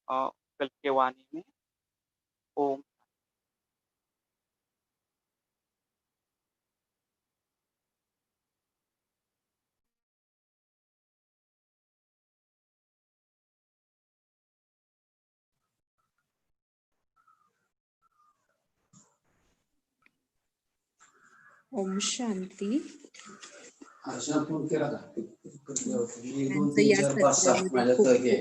कल के वाणी में ओम। ओम शांती।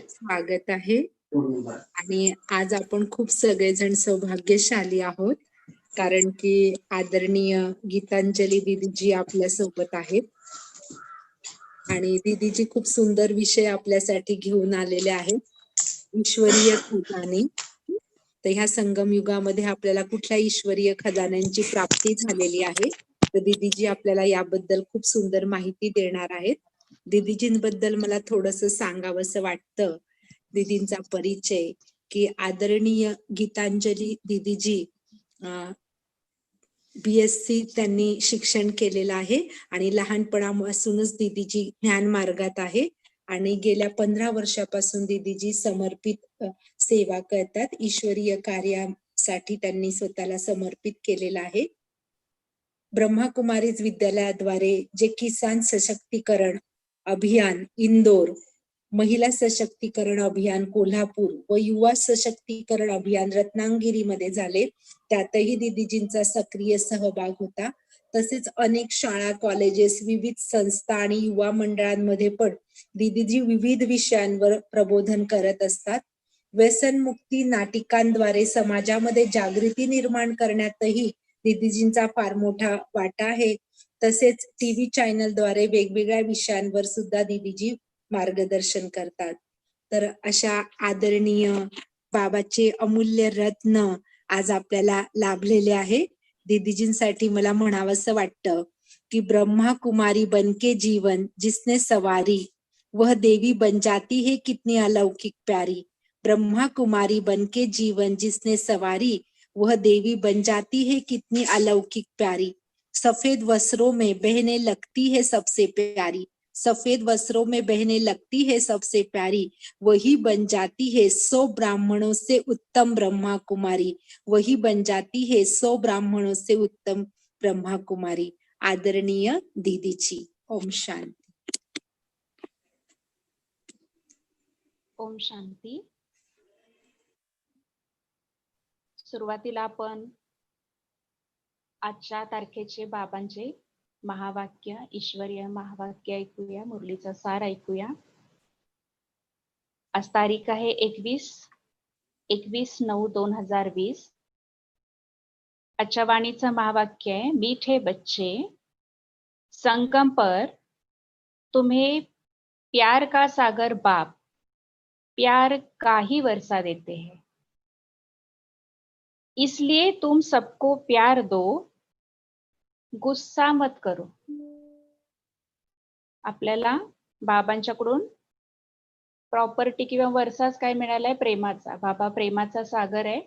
स्वागत आहे आणि आज आपण खूप सगळेजण सौभाग्यशाली आहोत, कारण की आदरणीय गीतांजली दीदीजी आपल्या सोबत आहेत आणि दीदीजी खूप सुंदर विषय आपल्यासाठी घेऊन आलेले आहेत, ईश्वरीय खजाने. तर ह्या संगम युगामध्ये आपल्याला कुठल्या ईश्वरीय खजान्यांची प्राप्ती झालेली आहे, तर दीदीजी आपल्याला याबद्दल खूप सुंदर माहिती देणार आहेत. दीदीजींबद्दल मला थोडंसं सांगावंसं वाटतं. दीदींचा परिचय की आदरणीय गीतांजली दीदीजी BSc त्यांनी शिक्षण केलेलं आहे आणि लहानपणापासूनच दीदीजी ज्ञान मार्गात आहे आणि गेल्या 15 वर्षापासून दीदीजी समर्पित सेवा करतात. ईश्वरीय कार्यासाठी त्यांनी स्वतःला समर्पित केलेलं आहे. ब्रह्माकुमारीज विद्यालयाद्वारे जे किसान सशक्तीकरण अभियान इंदोर, महिला सशक्तीकरण अभियान कोल्हापूर व युवा सशक्तीकरण अभियान रत्नागिरीमध्ये झाले, त्यातही दीदीजींचा सक्रिय सहभाग होता. तसेच अनेक शाळा, कॉलेजेस, विविध संस्था आणि युवा मंडळांमध्ये पण दीदीजी विविध विषयांवर प्रबोधन करत असतात. व्यसनमुक्ती नाटिकांद्वारे समाजामध्ये जागृती निर्माण करण्यातही दीदीजींचा फार मोठा वाटा आहे. तसेच टीव्ही चॅनलद्वारे वेगवेगळ्या विषयांवर सुद्धा दीदीजी मार्गदर्शन करतात. तर अशा आदरणीय बाबाचे अमूल्य रत्न आज आपल्याला लाभलेले आहे. दीदीजींसाठी मला म्हणावंसं वाटतं की ब्रह्मा कुमारी बनके जीवन जिसने सवारी, वह देवी बन जाती है कितनी अलौकिक प्यारी. ब्रह्मा कुमारी बनके जीवन जिसने सवारी, वह देवी बन जाती है कितनी अलौकिक प्यारी. सफेद वस्त्रों में बहने लगती है सबसे प्यारी, सफेद वस्त्रों में बहने लगती है सबसे प्यारी, वही बन जाती है 100 ब्राह्मणों से उत्तम ब्रह्मा कुमारी, वही बन जाती है 100 ब्राह्मणों से उत्तम ब्रह्मा कुमारी. आदरणीय दीदीची. ओम शांती. ओम शांती. सुरुवातीला आपण आजच्या तारखेचे बाबांचे महावाक्य, ईश्वरीय महावाक्य ऐकूया, मुरलीचा सार ऐकूया. आज तारीख आहे 21/9/2020. आजच्या वाणीचं महावाक्य आहे, मीठे बच्चे संगम पर तुम्हें प्यार का सागर बाप प्यार का ही वर्षा देते हैं, इसलिए तुम सबको प्यार दो, गुस्सा मत करो. आपल्याला बाबांच्याकडून प्रॉपर्टी किंवा वर्षाच काय मिळालाय? प्रेमाचा. बाबा प्रेमाचा सागर आहे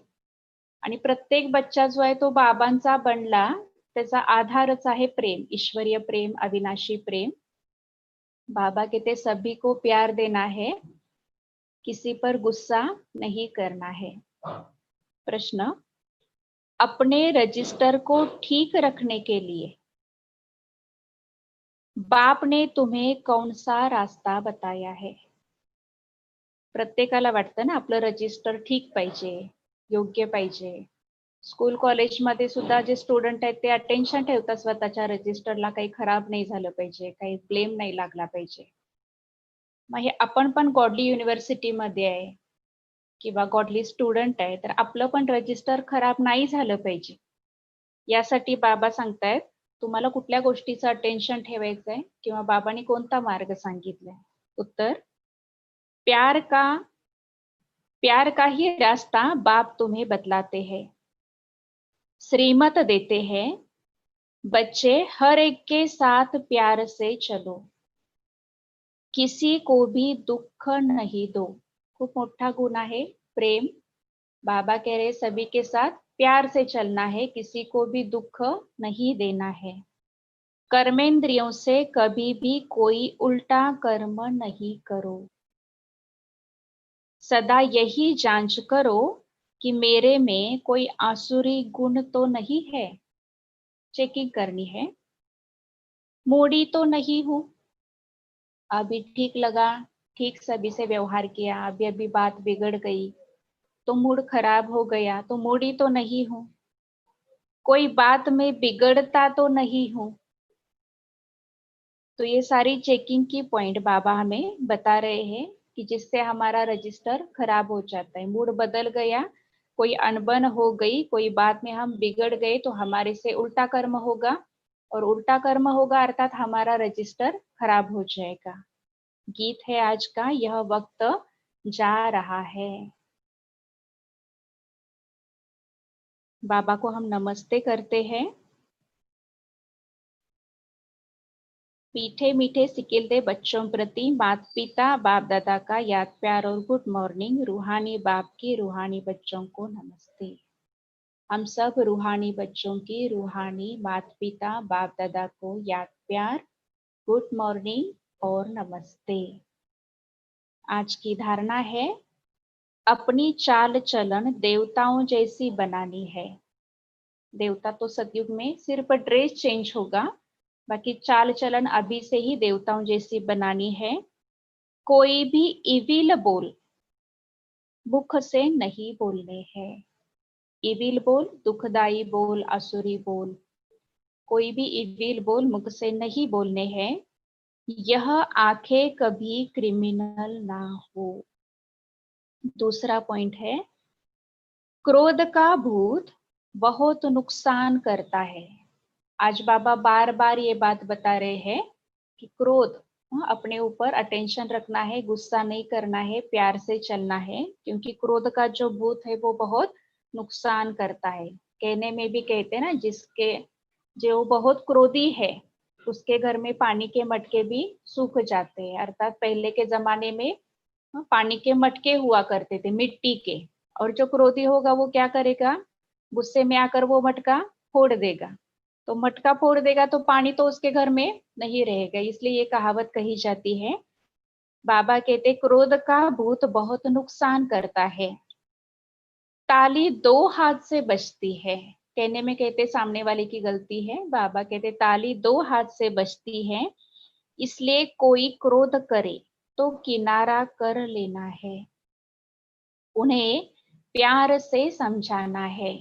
आणि प्रत्येक बच्चा जो आहे तो बाबांचा बनला, त्याचा आधारच आहे प्रेम, ईश्वरीय प्रेम, अविनाशी प्रेम. बाबा कहते सभी को प्यार देना है, किसी पर गुस्सा नहीं करना है. प्रश्न, अपने रजिस्टर को ठीक रखने के लिए बाप ने तुम्हें कौन सा रास्ता बताया है? प्रत्येकाला वाटतं ना आपलं रजिस्टर ठीक पाहिजे, योग्य पाहिजे. स्कूल कॉलेजमध्ये सुद्धा जे स्टुडंट आहेत ते अटेन्शन ठेवतात स्वतःच्या रजिस्टरला, काही खराब नाही झालं पाहिजे, काही ब्लेम नाही लागला पाहिजे. मग हे आपण पण गॉडली युनिव्हर्सिटीमध्ये आहे किंवा गॉडली स्टुडंट आहे, तर आपलं पण रजिस्टर खराब नाही झालं पाहिजे. यासाठी बाबा सांगतायत तुम्हाला कुठल्या गोष्टीचं अटेन्शन ठेवायचंय किंवा बाबांनी कोणता मार्ग सांगितलाय? उत्तर, प्यार का ही रास्ता बाप तुम्हें बतलाते हैं, श्रीमत देते हैं, बच्चे हर एक के साथ प्यार से चलो, किसी को भी दुख नहीं दो. खूप मोठा गुण आहे प्रेम. बाबा कह रहे सभी के साथ प्यार से चलना है, किसी को भी दुख नहीं देना है. कर्मेंद्रियों से कभी भी कोई उल्टा कर्म नहीं करो. सदा यही जांच करो कि मेरे में कोई आसुरी गुण तो नहीं है। चेकिंग करनी है। मूडी तो नहीं हूं, अभी ठीक लगा, ठीक सभी से व्यवहार किया, अभी अभी बात बिगड़ गई तो मूड खराब हो गया, तो मूडी तो नहीं हूं। कोई बात में बिगड़ता तो नहीं हूं। तो ये सारी चेकिंग की पॉइंट बाबा हमें बता रहे हैं कि जिससे हमारा रजिस्टर खराब हो जाता है, मूड बदल गया, कोई अनबन हो गई, कोई बात में हम बिगड़ गए तो हमारे से उल्टा कर्म होगा, और उल्टा कर्म होगा अर्थात हमारा रजिस्टर खराब हो जाएगा। गीत है आज का, यह वक्त जा रहा है। बाबा को हम नमस्ते करते हैं। मीठे मीठे सिकिलते बच्चों प्रति माता पिता बाप दादा का याद प्यार और गुड मॉर्निंग। रूहानी बाप की रूहानी बच्चों को नमस्ते। हम सब रूहानी बच्चों की रूहानी माता पिता बाप दादा को याद प्यार, गुड मॉर्निंग और नमस्ते। आज की धारणा है, अपनी चाल चलन देवताओं जैसी बनानी है। देवता तो सतयुग में सिर्फ ड्रेस चेंज होगा, बाकी चाल चलन अभी से ही देवताओं जैसी बनानी है। कोई भी इविल बोल मुख से नहीं बोलने हैं। इविल बोल, दुखदाई बोल, असुरी बोल, कोई भी इविल बोल मुख से नहीं बोलने हैं। यह आंखें कभी क्रिमिनल ना हो। दूसरा पॉइंट है, क्रोध का भूत बहुत नुकसान करता है। आज बाबा बार बार ये बात बता रहे हैं कि क्रोध, अपने ऊपर अटेंशन रखना है, गुस्सा नहीं करना है, प्यार से चलना है, क्योंकि क्रोध का जो भूत है वो बहुत नुकसान करता है। कहने में भी कहते हैं ना, जिसके जो बहुत क्रोधी है उसके घर में पानी के मटके भी सूख जाते हैं। अर्थात पहले के जमाने में पानी के मटके हुआ करते थे मिट्टी के, और जो क्रोधी होगा वो क्या करेगा, गुस्से में आकर वो मटका फोड़ देगा। तो मटका फोड़ देगा तो पानी तो उसके घर में नहीं रहेगा, इसलिए ये कहावत कही जाती है। बाबा कहते क्रोध का भूत बहुत नुकसान करता है। ताली दो हाथ से बजती है। कहने में कहते सामने वाले की गलती है, बाबा कहते ताली दो हाथ से बजती है, इसलिए कोई क्रोध करे तो किनारा कर लेना है, उन्हें प्यार से समझाना है।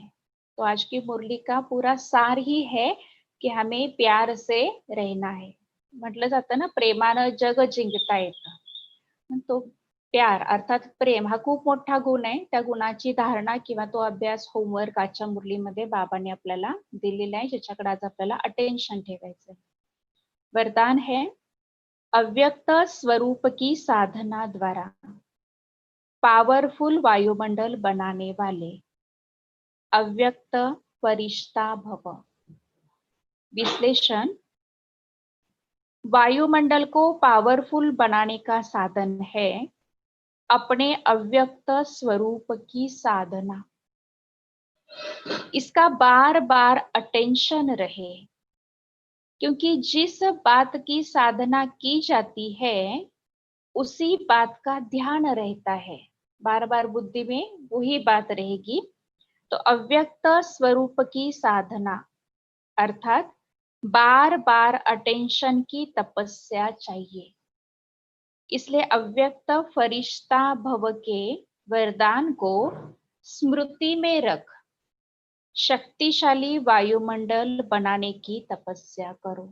तो आज की मुरली का पूरा सार ही है की हमें प्यार से रहना है. म्हटलं जातं ना, प्रेमानं जग जिंकता येतं. तो प्यार अर्थात प्रेम हा खूप मोठा गुण आहे. त्या गुणाची धारणा किंवा तो अभ्यास, होमवर्क आजच्या मुरलीमध्ये बाबांनी आपल्याला दिलेला आहे, ज्याच्याकडे आज आपल्याला अटेन्शन ठेवायचं आहे. वरदान है, अव्यक्त स्वरूप की साधना द्वारा पावरफुल वायुमंडल बनाने वाले अव्यक्त फरिश्ता भव. विश्लेषण, वायुमंडल को पावरफुल बनाने का साधन है अपने अव्यक्त स्वरूप की साधना. इसका बार बार अटेंशन रहे, क्योंकि जिस बात की साधना की जाती है उसी बात का ध्यान रहता है. बार बार बुद्धि में वही बात रहेगी. तो अव्यक्त स्वरूप की साधना अर्थात बार बार अटेंशन की तपस्या चाहिए. इसलिए अव्यक्त फरिश्ता भव के वरदान को स्मृति में रख शक्तिशाली वायुमंडल बनाने की तपस्या करो.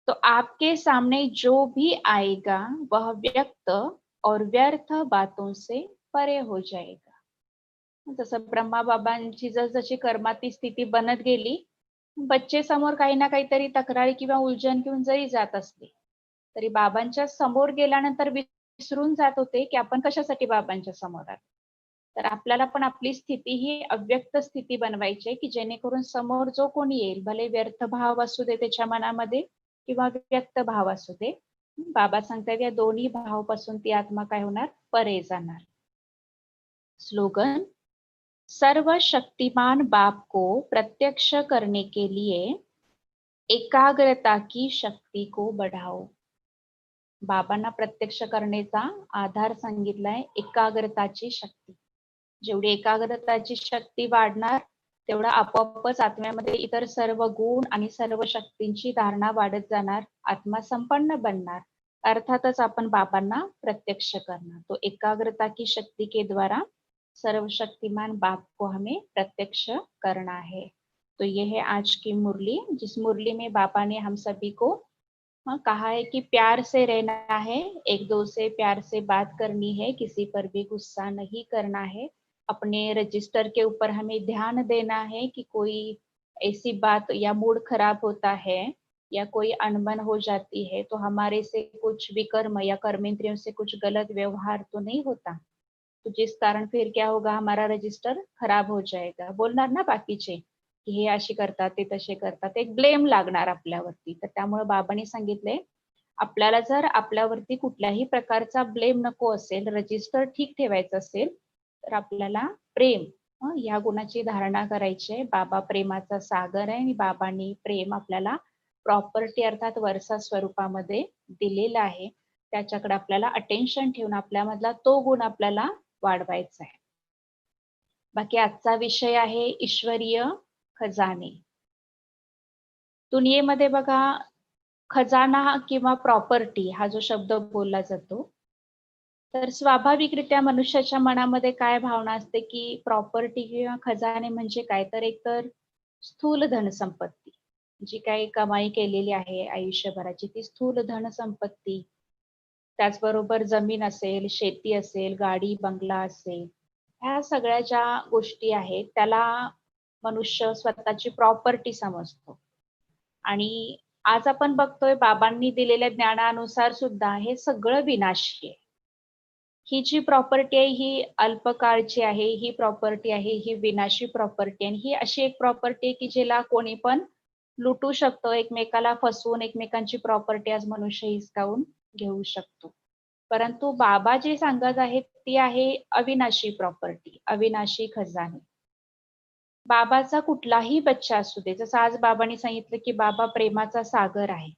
तो आपके सामने जो भी आएगा वह व्यक्त और व्यर्थ बातों से परे हो जाएगा. जसं ब्रह्मा बाबांची जसजशी कर्माती स्थिती बनत गेली, बच्चे समोर काही ना काहीतरी तक्रारी किंवा उलझन घेऊन जरी जात असले तरी बाबांच्या समोर गेल्यानंतर विसरून जात होते की आपण कशासाठी बाबांच्या समोर आलो. तर आपल्याला पण आपली स्थिती ही अव्यक्त स्थिती बनवायची आहे, की जेणेकरून समोर जो कोणी येईल, भले व्यर्थ भाव असू दे त्याच्या मनामध्ये किंवा व्यक्त भाव असू दे, बाबा सांगतात या दोन्ही भावापासून ती आत्मा काय होणार, परे जाणार. स्लोगन, सर्वशक्तिमान बाप को प्रत्यक्ष करने के लिए एकाग्रता की शक्ति को बढ़ाओ. बाबांना प्रत्यक्ष करण्याचा आधार सांगितलाय एकाग्रताची शक्ती. जेवढी एकाग्रताची शक्ती वाढणार तेवढा आपोआपच आत्म्यामध्ये इतर सर्व गुण आणि सर्व शक्तींची धारणा वाढत जाणार, आत्मा संपन्न बनणार. अर्थातच आपण बाबांना प्रत्यक्ष करणार. तो एकाग्रता की शक्ति के द्वारा सर्वशक्तिमान बाप को हमें प्रत्यक्ष करना है. तो ये है आज की मुरली, जिस मुरली में बाबा ने हम सभी को कहा है कि प्यार से रहना है, एक दो से प्यार से बात करनी है, किसी पर भी गुस्सा नहीं करना है, अपने रजिस्टर के ऊपर हमें ध्यान देना है कि कोई ऐसी बात या मूड खराब होता है या कोई अनबन हो जाती है तो हमारे से कुछ विकर्म या कर्मेंद्रियों से कुछ गलत व्यवहार तो नहीं होता, तो जिस कारण फिर क्या होगा, हमारा रजिस्टर खराब हो जाएगा. बोलणार ना बाकीचे की हे अशी करतात, ते तसे करतात, एक ब्लेम लागणार आपल्यावरती. तर त्यामुळे बाबांनी सांगितले आपल्याला जर आपल्यावरती कुठल्याही प्रकारचा ब्लेम नको असेल, रजिस्टर ठीक ठेवायचं असेल, तर आपल्याला प्रेम या गुणाची धारणा करायची आहे. बाबा प्रेमाचा सागर आहे आणि बाबांनी प्रेम आपल्याला प्रॉपर्टी अर्थात वर्षा स्वरूपामध्ये दिलेला आहे. त्याच्याकडे आपल्याला अटेन्शन ठेवून आपल्यामधला तो गुण आपल्याला वाढवायचा आहे. बाकी आजचा विषय आहे ईश्वरीय खजाने. दुनियेमध्ये बघा खजाना किंवा प्रॉपर्टी हा जो शब्द बोलला जातो, तर स्वाभाविकरित्या मनुष्याच्या मनामध्ये काय भावना असते की प्रॉपर्टी किंवा खजाने म्हणजे काय, तर एकतर स्थूल धनसंपत्ती, जी काही कमाई केलेली आहे आयुष्यभराची ती स्थूल धनसंपत्ती, त्याचबरोबर जमीन असेल, शेती असेल, गाडी बंगला असेल, ह्या सगळ्या ज्या गोष्टी आहेत त्याला मनुष्य स्वतःची प्रॉपर्टी समजतो. आणि आज आपण बघतोय बाबांनी दिलेल्या ज्ञानानुसार सुद्धा हे सगळं विनाशी आहे. ही जी प्रॉपर्टी आहे ही अल्पकाळची आहे, ही प्रॉपर्टी आहे ही विनाशी प्रॉपर्टी आहे. ही अशी एक प्रॉपर्टी आहे की जिला कोणी पण लुटू शकतो, एकमेकाला फसवून एकमेकांची प्रॉपर्टी आज मनुष्य हिसकावून घेऊ शकतो. परंतु बाबा जे सांगत आहेत ती आहे अविनाशी प्रॉपर्टी, अविनाशी खजाने. बाबाचा कुठलाही बच्चा असू दे, जसं आज बाबांनी सांगितलं की बाबा प्रेमाचा सागर आहे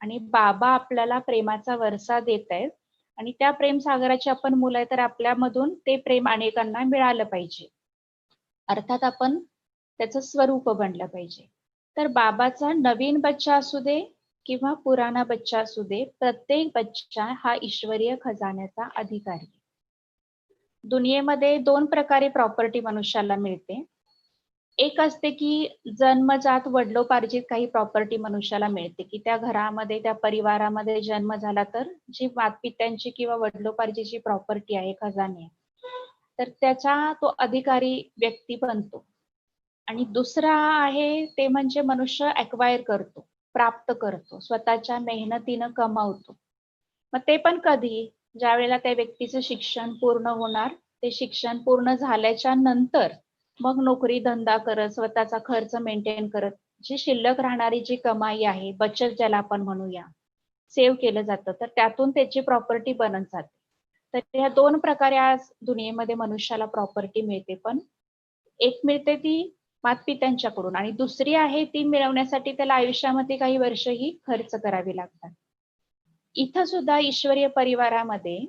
आणि बाबा आपल्याला प्रेमाचा वरसा देत आहेत आणि त्या प्रेम सागराची आपण मुलं आहे, तर आपल्यामधून ते प्रेम अनेकांना मिळालं पाहिजे. अर्थात आपण त्याचं स्वरूप बनलं पाहिजे. तर बाबाचा नवीन बच्चा असू दे किंवा पुराणा बच्चा असू दे, प्रत्येक बच्चा हा ईश्वरीय खजान्याचा अधिकारी आहे. दुनियेमध्ये 2 प्रकारे प्रॉपर्टी मनुष्याला मिळते. एक असते की जन्मजात वडिलोपार्जित काही प्रॉपर्टी मनुष्याला मिळते, की त्या घरामध्ये त्या परिवारामध्ये जन्म झाला तर जी मातपित्यांची किंवा वडिलोपार्जितची प्रॉपर्टी आहे, खजाने आहे, तर त्याचा तो अधिकारी व्यक्ती बनतो. आणि दुसरा आहे ते म्हणजे मनुष्य ॲक्वायर करतो, प्राप्त करतो, स्वतःच्या मेहनतीनं कमावतो. मग ते पण कधी, ज्यावेळेला त्या व्यक्तीचं शिक्षण पूर्ण होणार, ते शिक्षण पूर्ण झाल्याच्या नंतर मग नोकरी धंदा करत, स्वतःचा खर्च मेंटेन करत, जी शिल्लक राहणारी जी कमाई आहे, बचत ज्याला आपण म्हणूया, सेव्ह केलं जातं, तर त्यातून त्याची प्रॉपर्टी बनत जाते. तर ह्या 2 प्रकारे आज दुनियेमध्ये मनुष्याला प्रॉपर्टी मिळते. पण एक मिळते ती मातपित्यांच्याकडून आणि दुसरी आहे ती मिळवण्यासाठी त्याला आयुष्यामध्ये काही वर्षही खर्च करावी लागतात. इथं सुद्धा ईश्वरीय परिवारामध्ये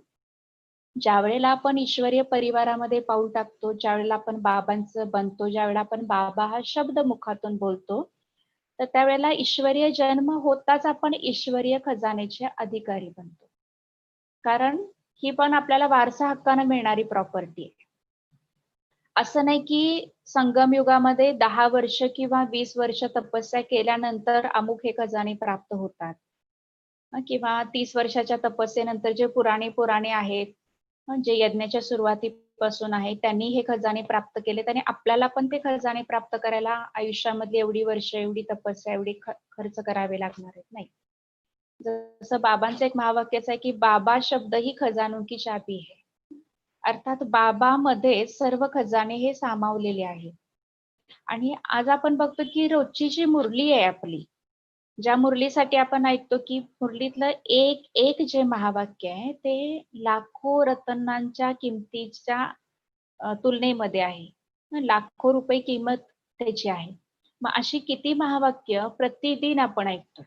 ज्यावेळेला आपण ईश्वरीय परिवारामध्ये पाऊल टाकतो, ज्यावेळेला आपण बाबांचं बनतो, ज्यावेळेला आपण बाबा हा शब्द मुखातून बोलतो, तर त्यावेळेला ईश्वरीय जन्म होताच आपण ईश्वरीय खजानेचे अधिकारी बनतो. कारण ही पण आपल्याला वारसा हक्कानं मिळणारी प्रॉपर्टी आहे. असं नाही की संगम युगामध्ये 10 वर्ष किंवा 20 वर्ष तपस्या केल्यानंतर अमुक हे खजाने प्राप्त होतात. किंवा 30 वर्षाच्या तपस्येनंतर जे पुराणे आहेत, जे यज्ञाच्या सुरुवातीपासून आहे, त्यांनी हे खजाने प्राप्त केले आणि आपल्याला पण ते खजाने प्राप्त करायला आयुष्यामधली एवढी वर्ष, एवढी तपस्या, एवढी खर्च करावे लागणार आहेत, नाही. जसं बाबांचं एक महावाक्यच आहे की बाबा शब्द ही खजानों की चाबी है. अर्थात बाबामध्ये सर्व खजाने हे सामावलेले आहेत. आणि आज आपण बघतो की रोजची जी मुरली आहे आपली, ज्या मुरलीसाठी आपण ऐकतो की मुरलीतलं एक एक जे महावाक्य आहे ते लाखो रत्नांच्या किमतीच्या तुलनेमध्ये आहे. लाखो रुपये किंमत त्याची आहे. मग अशी किती महावाक्य प्रतिदिन आपण ऐकतो.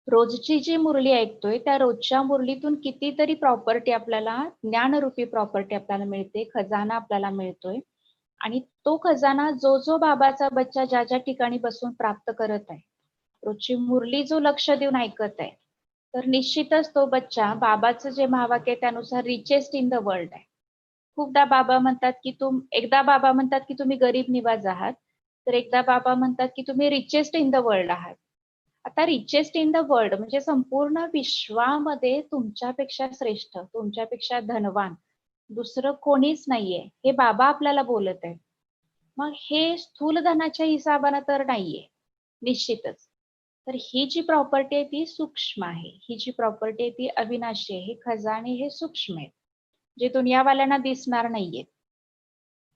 रोजची जी मुरली ऐकतोय त्या रोजच्या मुरलीतून कितीतरी प्रॉपर्टी आपल्याला, ज्ञानरूपी प्रॉपर्टी आपल्याला मिळते, खजाना आपल्याला मिळतोय. आणि तो खजाना जो जो बाबाचा बच्चा ज्या ज्या ठिकाणी बसून प्राप्त करत आहे, रोजची मुरली जो लक्ष देऊन ऐकत आहे, तर निश्चितच तो बच्चा बाबाचं जे महावाक्य आहे त्यानुसार रिचेस्ट इन द वर्ल्ड आहे. खूपदा बाबा म्हणतात की एकदा बाबा म्हणतात की तुम्ही गरीब निवाज आहात, तर एकदा बाबा म्हणतात की तुम्ही रिचेस्ट इन द वर्ल्ड आहात. आता रिचेस्ट इन द वर्ल्ड म्हणजे संपूर्ण विश्वामध्ये तुमच्यापेक्षा श्रेष्ठ, तुमच्यापेक्षा धनवान दुसरं कोणीच नाहीये, हे बाबा आपल्याला बोलत आहेत. मग हे स्थूल धनाच्या हिसाबानं तर नाहीये, निश्चितच. तर ही जी प्रॉपर्टी आहे ती सूक्ष्म आहे. ही जी प्रॉपर्टी आहे ती अविनाशी आहे. हे खजाने हे सूक्ष्म आहेत, जे दुनियावाल्यांना दिसणार नाहीयेत.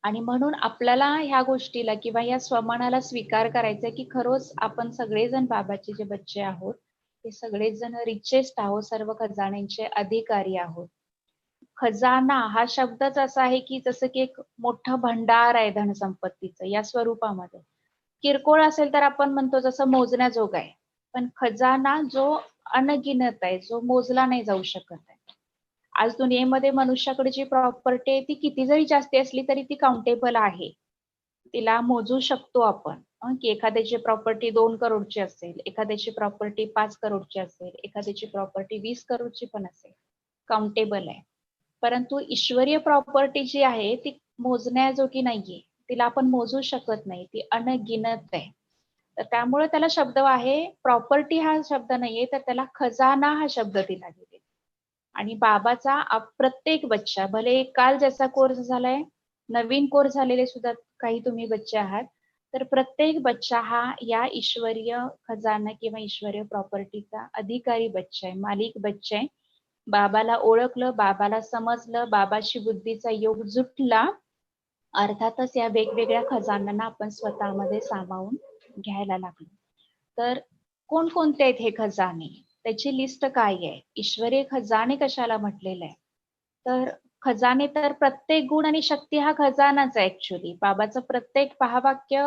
आणि म्हणून आपल्याला ह्या गोष्टीला किंवा या स्वमानाला स्वीकार करायचा की खरोच आपण सगळेजण बाबाचे जे बच्चे आहोत, ते सगळेच जण रिचेस्ट आहोत, सर्व खजान्यांचे अधिकारी आहोत. खजाना हा शब्दच असा आहे की जसं की एक मोठं भंडार आहे धनसंपत्तीचं या स्वरूपामध्ये. किरकोळ असेल तर आपण म्हणतो जसं मोजण्याजोग आहे, पण खजाना जो अनगिनत आहे, जो मोजला नाही जाऊ शकत आहे. आज दुनियेमध्ये मनुष्याकडे जी प्रॉपर्टी आहे ती किती जरी जास्ती असली तरी ती काउंटेबल आहे. तिला मोजू शकतो आपण. की एखाद्याची प्रॉपर्टी 2 करोडची असेल, एखाद्याची प्रॉपर्टी 5 करोडची असेल, एखाद्याची प्रॉपर्टी 20 करोडची पण असेल. काउंटेबल आहे. परंतु ईश्वरीय प्रॉपर्टी जी आहे ती मोजण्याजोगी नाहीये. तिला आपण मोजू शकत नाही. ती अनगिनत आहे. तर त्यामुळे त्याला शब्द आहे, प्रॉपर्टी हा शब्द नाहीये, तर त्याला खजाना हा शब्द दिला गेलेला. आणि बाबाचा प्रत्येक बच्चा, भले काल ज्याचा कोर्स झालाय, नवीन कोर्स झालेले सुद्धा काही तुम्ही बच्चे आहात, तर प्रत्येक बच्चा हा या ईश्वरीय खजाना किंवा ईश्वरीय प्रॉपर्टीचा अधिकारी बच्चा आहे, मालिक बच्चा आहे. बाबाला ओळखलं, बाबाला समजलं, बाबाशी बुद्धीचा योग जुटला, अर्थातच या वेगवेगळ्या खजानांना आपण स्वतःमध्ये सामावून घ्यायला लागलो. तर कोणकोणते आहेत हे खजाने? त्याची लिस्ट काय आहे? ईश्वरीय खजाने कशाला म्हटलेलं आहे? तर खजाने तर प्रत्येक गुण आणि शक्ती हा खजानाच आहे ऍक्च्युली. बाबाचं प्रत्येक महावाक्य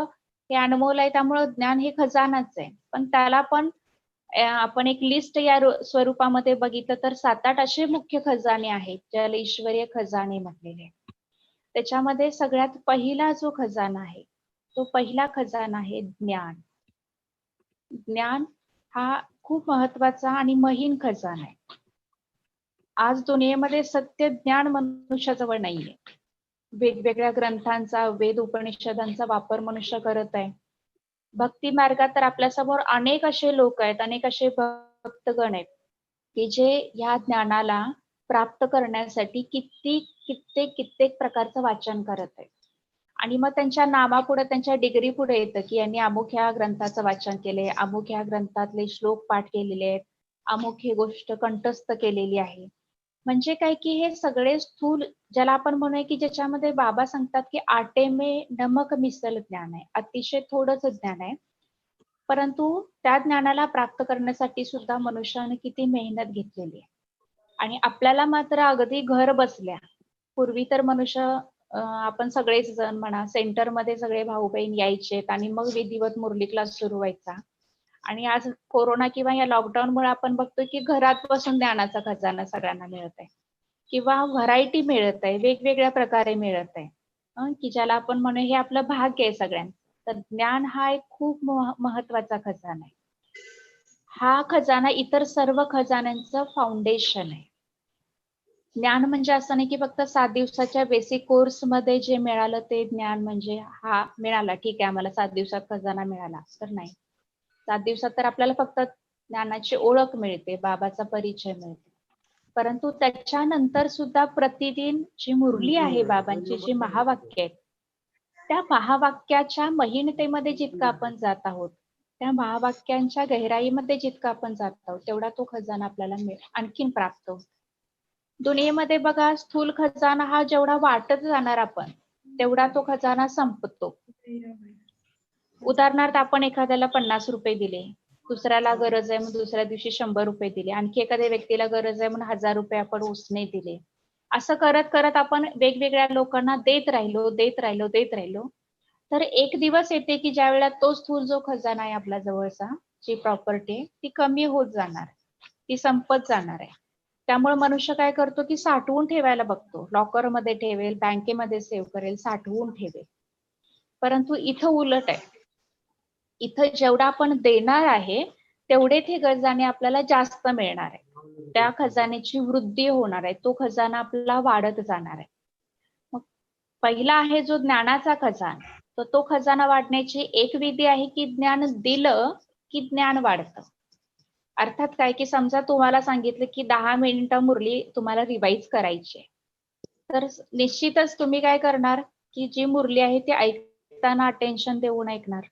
हे अनमोल आहे, त्यामुळे ज्ञान हे खजानाच आहे. पण त्याला पण आपण एक लिस्ट या स्वरूपामध्ये बघितलं तर 7-8 असे मुख्य खजाने आहेत, ज्याला ईश्वरीय खजाने म्हटलेले आहे. त्याच्यामध्ये सगळ्यात पहिला जो खजाना आहे, तो पहिला खजाना आहे ज्ञान. ज्ञान हा खूप महत्वाचा आणि महीन खजाना आहे. आज दुनियेमध्ये सत्य ज्ञान मनुष्याजवळ नाहीये. वेगवेगळ्या ग्रंथांचा, वेद उपनिषदांचा वापर मनुष्य करत आहे. भक्ती मार्गात तर आपल्यासमोर अनेक असे लोक आहेत, अनेक असे भक्तगण आहेत, की जे ह्या ज्ञानाला प्राप्त करण्यासाठी कित्येक प्रकारचं वाचन करत आहेत. आणि मग त्यांच्या नावापुढे, त्यांच्या डिग्री पुढे येतं की यांनी अमुक ह्या ग्रंथाचं वाचन केले, अमुक ह्या ग्रंथातले श्लोक पाठ केलेले आहेत, अमुक ही गोष्ट कंठस्थ केलेली आहे. म्हणजे काय की हे सगळे स्थूल, ज्याला आपण म्हणूया की ज्याच्यामध्ये बाबा सांगतात की आटे में नमक मिसल ज्ञान आहे, अतिशय थोडंच ज्ञान आहे. परंतु त्या ज्ञानाला प्राप्त करण्यासाठी सुद्धा मनुष्याने किती मेहनत घेतलेली आहे. आणि आपल्याला मात्र अगदी घर बसल्या, पूर्वी तर मनुष्य आपण सगळेच जण म्हणा सेंटरमध्ये सगळे भाऊ बहीण यायचेत आणि मग विधिवत मुरली क्लास सुरू व्हायचा. आणि आज कोरोना किंवा या लॉकडाऊनमुळे आपण बघतोय की घरात बसून ज्ञानाचा खजाना सगळ्यांना मिळत आहे किंवा व्हरायटी मिळत आहे, वेगवेगळ्या प्रकारे मिळत आहे. की ज्याला आपण म्हणू हे आपलं भाग्य आहे सगळ्यांचं. तर ज्ञान हा एक खूप महत्वाचा खजाना आहे. हा खजाना इतर सर्व खजान्यांचं फाउंडेशन आहे. ज्ञान म्हणजे असं नाही की फक्त 7 दिवसाच्या बेसिक कोर्स मध्ये जे मिळालं ते ज्ञान म्हणजे हा मिळाला, ठीक आहे आम्हाला 7 दिवसात खजाना मिळाला, तर नाही. 7 दिवसात तर आपल्याला फक्त ज्ञानाची ओळख मिळते, बाबाचा परिचय मिळतो. परंतु त्याच्यानंतर सुद्धा प्रतिदिन जी मुरली आहे बाबांची, जी महावाक्य आहेत, त्या महावाक्याच्या महीनतेमध्ये जितकं आपण जात आहोत, त्या महावाक्यांच्या गहराईमध्ये जितकं आपण जात आहोत, तेवढा तो खजाना आपल्याला आणखीन प्राप्त होतो. दुनियेमध्ये बघा, स्थूल खजाना हा जेवढा वाटत जाणार आपण, तेवढा तो खजाना संपतो. उदाहरणार्थ आपण एखाद्याला 50 रुपये दिले, दुसऱ्याला गरज आहे म्हणून दुसऱ्या दिवशी 100 रुपये दिले, आणखी एखाद्या व्यक्तीला गरज आहे म्हणून 1000 रुपये आपण उसने दिले. असं करत करत आपण वेगवेगळ्या लोकांना देत राहिलो, तर एक दिवस येते की ज्या वेळेला तो स्थूल जो खजाना आहे आपल्या जवळचा, जी प्रॉपर्टी आहे ती कमी होत जाणार, ती संपत जाणार आहे. त्यामुळे मनुष्य काय करतो की साठवून ठेवायला बघतो, लॉकरमध्ये ठेवेल, बँकेमध्ये सेव्ह करेल, साठवून ठेवेल. परंतु इथं उलट आहे. इथं जेवढा आपण देणार आहे तेवढे ते खजाने आपल्याला जास्त मिळणार आहे. त्या खजान्याची वृद्धी होणार आहे, तो खजाना आपला वाढत जाणार आहे. मग पहिला आहे जो ज्ञानाचा खजाना, तर तो खजाना वाढण्याची एक विधी आहे की ज्ञान दिलं की ज्ञान वाढतं. अर्थात काय की समजा तुम्हाला सांगितलं की 10 मिनिटं मुरली तुम्हाला रिवाइज करायची आहे, तर निश्चितच तुम्ही काय करणार की जी मुरली आहे ती ऐकताना अटेन्शन देऊन ऐकणार.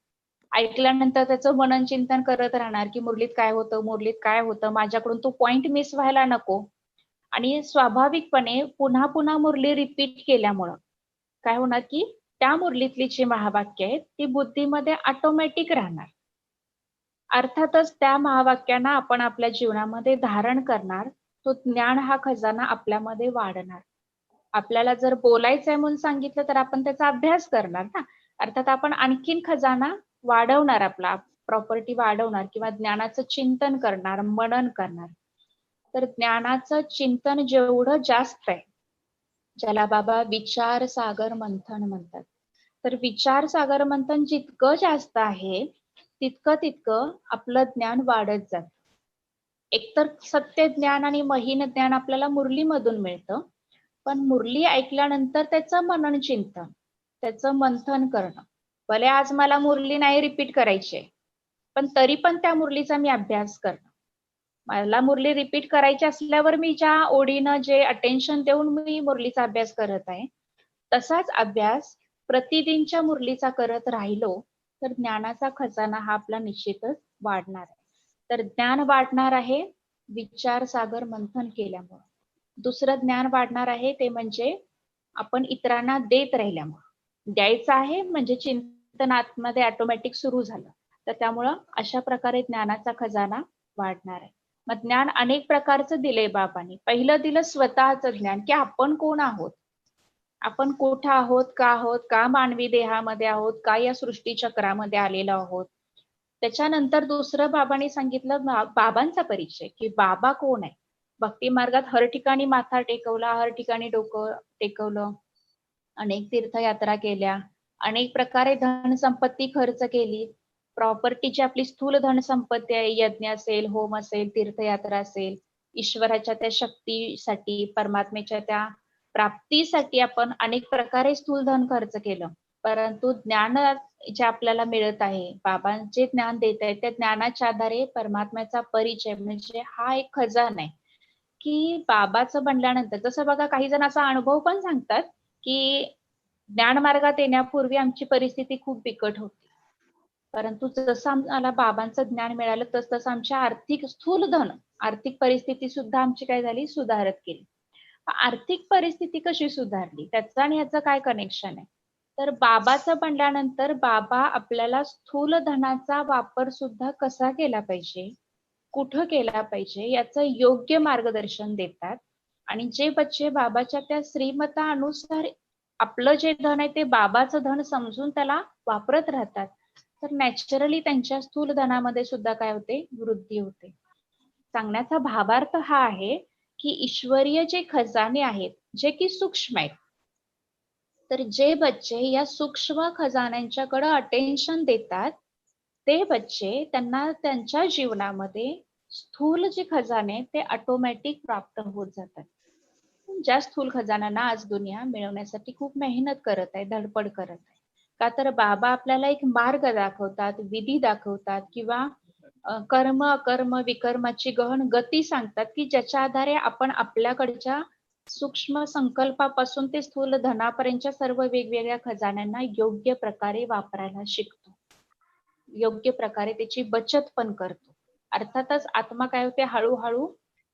ऐकल्यानंतर त्याचं मनन चिंतन करत राहणार की मुरलीत काय होतं, मुरलीत काय होतं, माझ्याकडून तो पॉइंट मिस व्हायला नको. आणि स्वाभाविकपणे पुन्हा पुन्हा मुरली रिपीट केल्यामुळं काय होणार की त्या मुरलीतली जी महावाक्य आहेत ती बुद्धीमध्ये ऑटोमॅटिक राहणार. अर्थातच त्या महावाक्यांना आपण आपल्या जीवनामध्ये धारण करणार, तो ज्ञान हा खजाना आपल्यामध्ये वाढणार. आपल्याला जर बोलायचंय म्हणून सांगितलं तर आपण त्याचा अभ्यास करणार ना. अर्थात आपण आणखीन खजाना वाढवणार, आपला प्रॉपर्टी वाढवणार किंवा ज्ञानाचं चिंतन करणार, मनन करणार. तर ज्ञानाचं चिंतन जेवढं जास्त आहे, ज्याला बाबा विचार सागर मंथन म्हणतात, तर विचार सागर मंथन जितकं जास्त आहे तितकं आपलं ज्ञान वाढत जातं. एकतर सत्य ज्ञान आणि महीन ज्ञान आपल्याला मुरलीमधून मिळतं, पण मुरली ऐकल्यानंतर त्याचं मनन चिंतन, त्याचं मंथन करणं. भले आज मला मुरली नाही रिपीट करायची, पण तरी पण त्या मुरलीचा मी अभ्यास करणं. मला मुरली रिपीट करायची असल्यावर मी ज्या ओढीनं जे अटेन्शन देऊन मी मुरलीचा अभ्यास करत आहे, तसाच अभ्यास प्रतिदिनच्या मुरलीचा करत राहिलो तर ज्ञानाचा खजाना हा आपला निश्चितच वाढणार आहे. तर ज्ञान वाढणार आहे विचार सागर मंथन केल्यामुळे. दुसरं ज्ञान वाढणार आहे ते म्हणजे आपण इतरांना देत राहिल्यामुळे. द्यायचं आहे म्हणजे चिंतन आतमध्ये ऑटोमॅटिक सुरू झालं, तर त्यामुळं अशा प्रकारे ज्ञानाचा खजाना वाढणार आहे. मग ज्ञान अनेक प्रकारचं दिलंय बाबांनी. पहिलं दिलं स्वतःचं ज्ञान की आपण कोण आहोत, आपण कुठं आहोत, का मानवी देहामध्ये आहोत, का या सृष्टी चक्रामध्ये आलेलो आहोत. त्याच्यानंतर दुसरं बाबांनी सांगितलं बाबांचा परिचय, की बाबा कोण आहे. भक्ती मार्गात हर ठिकाणी माथा टेकवला, हर ठिकाणी डोकं टेकवलं, अनेक तीर्थयात्रा केल्या, अनेक प्रकारे धनसंपत्ती खर्च केली. प्रॉपर्टीची आपली स्थूल धनसंपत्ती आहे, यज्ञ असेल, होम असेल, तीर्थयात्रा असेल, ईश्वराच्या त्या शक्तीसाठी, परमात्म्याच्या त्या प्राप्तीसाठी आपण अनेक प्रकारे स्थूल धन खर्च केलं. परंतु ज्ञान जे आपल्याला मिळत आहे, बाबांचे ज्ञान देत आहेत, त्या ज्ञानाच्या आधारे परमात्म्याचा परिचय म्हणजे हा एक खजाना आहे. की बाबाचं बनल्यानंतर जसं बघा काही जण असा अनुभव पण सांगतात की ज्ञान मार्गात येण्यापूर्वी आमची परिस्थिती खूप बिकट होती, परंतु जसं आम्हाला बाबांचं ज्ञान मिळालं तसं आमच्या आर्थिक परिस्थिती सुद्धा आमची काय झाली, सुधारत गेली. आर्थिक परिस्थिती कशी सुधारली, त्याचं आणि ह्याचं काय कनेक्शन आहे. तर बाबाचं बनल्यानंतर बाबा आपल्याला स्थूल धनाचा वापर सुद्धा कसा केला पाहिजे, कुठं केला पाहिजे याचं योग्य मार्गदर्शन देतात. आणि जे बच्चे बाबाच्या त्या श्रीमतानुसार आपलं जे धन आहे ते बाबाचं धन समजून त्याला वापरत राहतात, तर नॅचरली त्यांच्या स्थूल धनामध्ये सुद्धा काय होते, वृद्धी होते. सांगण्याचा भावार्थ हा आहे की ईश्वरीय जे खजाने आहेत जे की सूक्ष्म आहेत, तर जे बच्चे या सूक्ष्म खजान्यांच्याकडे अटेन्शन देतात ते बच्चे त्यांना त्यांच्या जीवनामध्ये स्थूल जे खजाने ते ऑटोमॅटिक प्राप्त होत जातात. ज्या स्थूल खजान्यांना आज दुनिया मिळवण्यासाठी खूप मेहनत करत आहे, धडपड करत आहे. का तर बाबा आपल्याला एक मार्ग दाखवतात, विधी दाखवतात किंवा कर्म अकर्म विकर्माची गहन गती सांगतात की ज्याच्या आधारे आपण आपल्याकडच्या सूक्ष्म संकल्पापासून ते स्थूल धनापर्यंतच्या सर्व वेगवेगळ्या खजान्यांना योग्य प्रकारे वापरायला शिकतो, योग्य प्रकारे त्याची बचत पण करतो. अर्थातच आत्मा काय होते, हळूहळू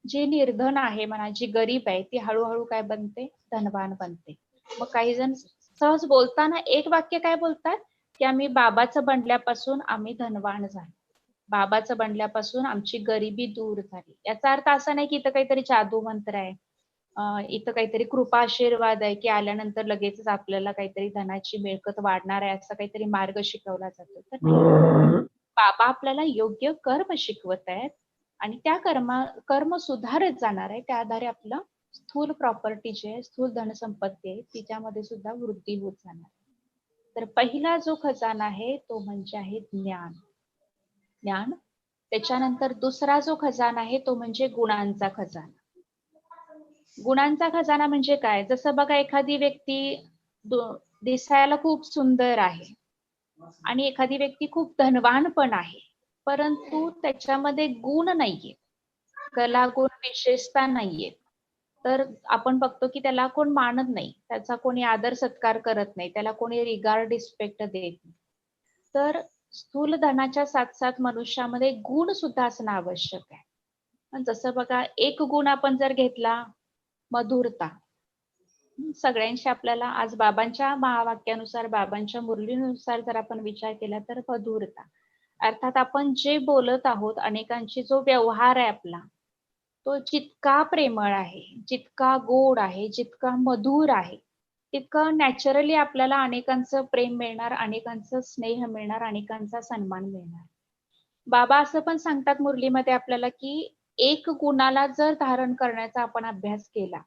जी निर्धन आहे म्हणा, जी गरीब आहे ती हळूहळू काय बनते, धनवान बनते. मग काही जण सहज बोलताना एक वाक्य काय बोलतात की आम्ही बाबाचं बनल्यापासून आम्ही धनवान झालो, बाबाचं बनल्यापासून आमची गरिबी दूर झाली. याचा अर्थ असा नाही की इथं काहीतरी जादू मंत्र आहे, इथं काहीतरी कृपा आशीर्वाद आहे की आल्यानंतर लगेचच आपल्याला काहीतरी धनाची मिळकत वाढणार आहे, असा काहीतरी मार्ग शिकवला जातो. तर बाबा आपल्याला योग्य कर्म शिकवत आहेत आणि त्या कर्म सुधारत जाणार आहे. त्या आधारे आपलं स्थूल प्रॉपर्टी जी आहे, स्थूल धनसंपत्ती आहे, तिच्यामध्ये सुद्धा वृद्धी होत जाणार आहे. तर पहिला जो खजाना आहे तो म्हणजे आहे ज्ञान. त्याच्यानंतर दुसरा जो खजाना आहे तो म्हणजे गुणांचा खजाना. गुणांचा खजाना म्हणजे काय? जसं बघा, एखादी व्यक्ती दिसायला खूप सुंदर आहे आणि एखादी व्यक्ती खूप धनवान पण आहे, परंतु त्याच्यामध्ये गुण नाहीये, कला गुण विशेषता नाहीये, तर आपण बघतो की त्याला कोण मानत नाही, त्याचा कोणी आदर सत्कार करत नाही, त्याला कोणी रिगार्ड रिस्पेक्ट देत नाही. तर स्थूल धनाच्या साथ साथ मनुष्यामध्ये गुण सुद्धा असणं आवश्यक आहे. जसं बघा, एक गुण आपण जर घेतला, मधुरता. सगळ्यांशी आपल्याला आज बाबांच्या महावाक्यानुसार, बाबांच्या मुरलीनुसार जर आपण विचार केला तर मधुरता. अर्थात आपण जे बोलत आहोत, अनेकांशी जो व्यवहार आहे आपला, तो जितका प्रेमळ आहे, जितका गोड आहे, जितका मधुर आहे, तितकं नॅचरली आपल्याला अनेकांचं प्रेम मिळणार, अनेकांचं स्नेह मिळणार, अनेकांचा सन्मान मिळणार. बाबा असं पण सांगतात मुरलीमध्ये आपल्याला की एक गुणाला जर धारण करण्याचा आपण अभ्यास केला,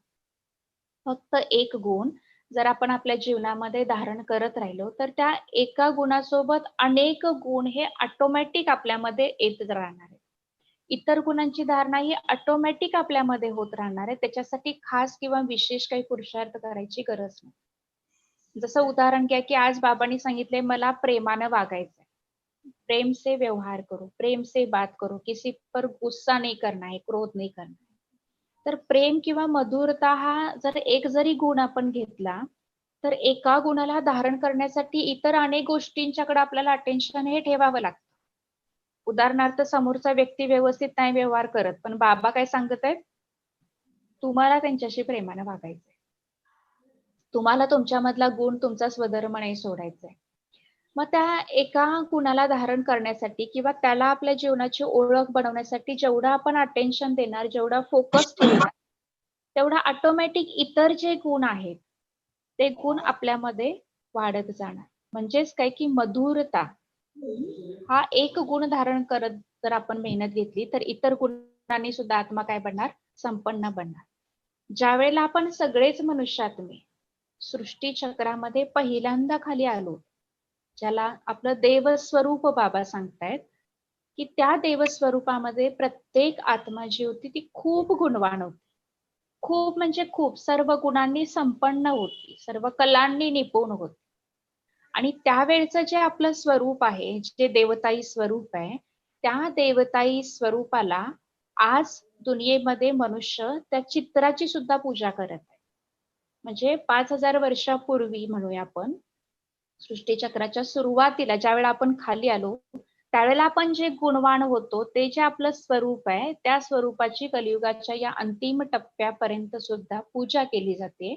फक्त एक गुण जर आपण आपल्या जीवनामध्ये धारण करत राहिलो, तर त्या एका गुणासोबत अनेक गुण हे ऑटोमॅटिक आपल्यामध्ये येत राहणार आहे. इतर गुणांची धारणा ही ऑटोमॅटिक आपल्यामध्ये होत राहणार आहे. त्याच्यासाठी खास किंवा विशेष काही पुरुषार्थ करायची गरज नाही. जसं उदाहरण घ्या की आज बाबांनी सांगितले मला प्रेमानं वागायचंय, प्रेम से व्यवहार करो, प्रेम से बात करो, किसी पर गुस्सा नहीं करना है, क्रोध नहीं करना है. तर प्रेम किंवा मधुरता हा जर एक जरी गुण आपण घेतला, तर एका गुणाला धारण करण्यासाठी इतर अनेक गोष्टींच्याकडे आपल्याला अटेन्शन हे ठेवावं लागतं. उदाहरणार्थ, समोरचा व्यक्ती व्यवस्थित नाही व्यवहार करत, पण बाबा काय सांगत आहेत, तुम्हाला त्यांच्याशी प्रेमानं वागायचंय, तुम्हाला तुमच्यामधला गुण, तुमचा स्वधर्म नाही सोडायचाय. मग त्या एका गुणाला धारण करण्यासाठी किंवा त्याला आपल्या जीवनाची ओळख बनवण्यासाठी जेवढं आपण अटेन्शन देणार, जेवढा फोकस ठेवणार, तेवढा ऑटोमॅटिक इतर जे गुण आहेत ते गुण आपल्यामध्ये वाढत जाणार. म्हणजेच काय की मधुरता हा एक गुण धारण करत जर आपण मेहनत घेतली, तर इतर गुणांनी सुद्धा आत्मा काय बनणार, संपन्न बनणार. ज्या वेळेला आपण सगळेच मनुष्यात्मे सृष्टी चक्रामध्ये पहिल्यांदा खाली आलो, ज्याला आपलं देवस्वरूप बाबा सांगतायत, की त्या देवस्वरूपामध्ये प्रत्येक आत्मा जी होती ती खूप गुणवान होती. खूप म्हणजे खूप, सर्व गुणांनी संपन्न होती, सर्व कलांनी निपुण होती. आणि त्यावेळचं जे आपलं स्वरूप आहे, जे देवताई स्वरूप आहे, त्या देवताई स्वरूपाला आज दुनियेमध्ये मनुष्य त्या चित्राची सुद्धा पूजा करत आहे. म्हणजे 5000 वर्षापूर्वी म्हणूया आपण, सृष्टीचक्राच्या सुरुवातीला ज्यावेळेला आपण खाली आलो, त्यावेळेला आपण जे गुणवान होतो, ते जे आपलं स्वरूप आहे, त्या स्वरूपाची कलियुगाच्या या अंतिम टप्प्यापर्यंत सुद्धा पूजा केली जाते.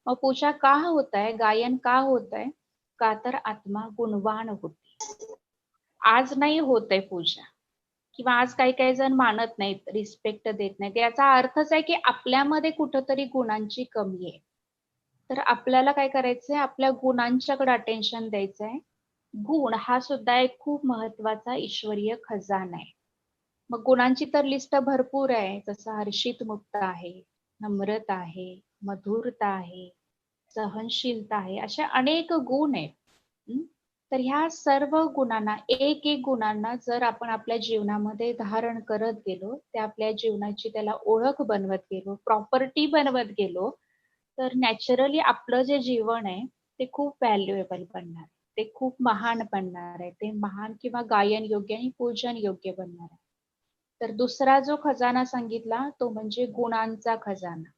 मग पूजा का होत आहे, गायन का होत आहे, का तर आत्मा गुणवान होती. आज नाही होत आहे पूजा, किंवा आज काही काही जण मानत नाहीत, रिस्पेक्ट देत नाहीत. याचा अर्थच आहे की आपल्यामध्ये कुठंतरी गुणांची कमी आहे. तर आपल्याला काय करायचंय, आपल्या गुणांच्याकडे अटेन्शन द्यायचंय. गुण हा सुद्धा एक खूप महत्वाचा ईश्वरीय खजाना आहे. मग गुणांची तर लिस्ट भरपूर आहे, जसं हर्षित मुक्त आहे, नम्रता आहे, मधुरता आहे, सहनशीलता आहे, अशा अनेक गुण आहेत. तर ह्या सर्व गुणांना, एक एक गुणांना जर आपण आपल्या जीवनामध्ये धारण करत गेलो, त्या आपल्या जीवनाची त्याला ओळख बनवत गेलो, प्रॉपर्टी बनवत गेलो, तर नॅचरली आपलं जे जीवन आहे ते खूप व्हॅल्युएबल बनणार, ते खूप महान बनणार आहे, ते महान किंवा गायन योग्य आणि पूजन योग्य बनणार आहे. तर दुसरा जो खजाना सांगितला तो म्हणजे गुणांचा खजाना.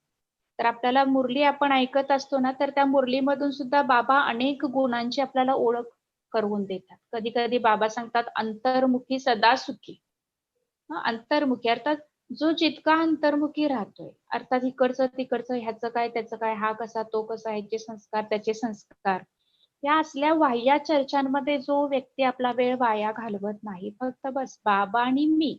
तर आपल्याला मुरली आपण ऐकत असतो ना, तर त्या मुरलीमधून सुद्धा बाबा अनेक गुणांची आपल्याला ओळख करून देतात. कधी कधी बाबा सांगतात अंतर्मुखी सदा सुखी. अंतर्मुखी अर्थात जो जितका अंतर्मुखी राहतोय, अर्थात इकडचं तिकडचं, ह्याचं काय त्याचं काय, हा कसा तो कसा, ह्याचे संस्कार त्याचे संस्कार, या असल्या वाह्या चर्चांमध्ये जो व्यक्ती आपला वेळ वाया घालवत नाही, फक्त बस बाबा आणि मी,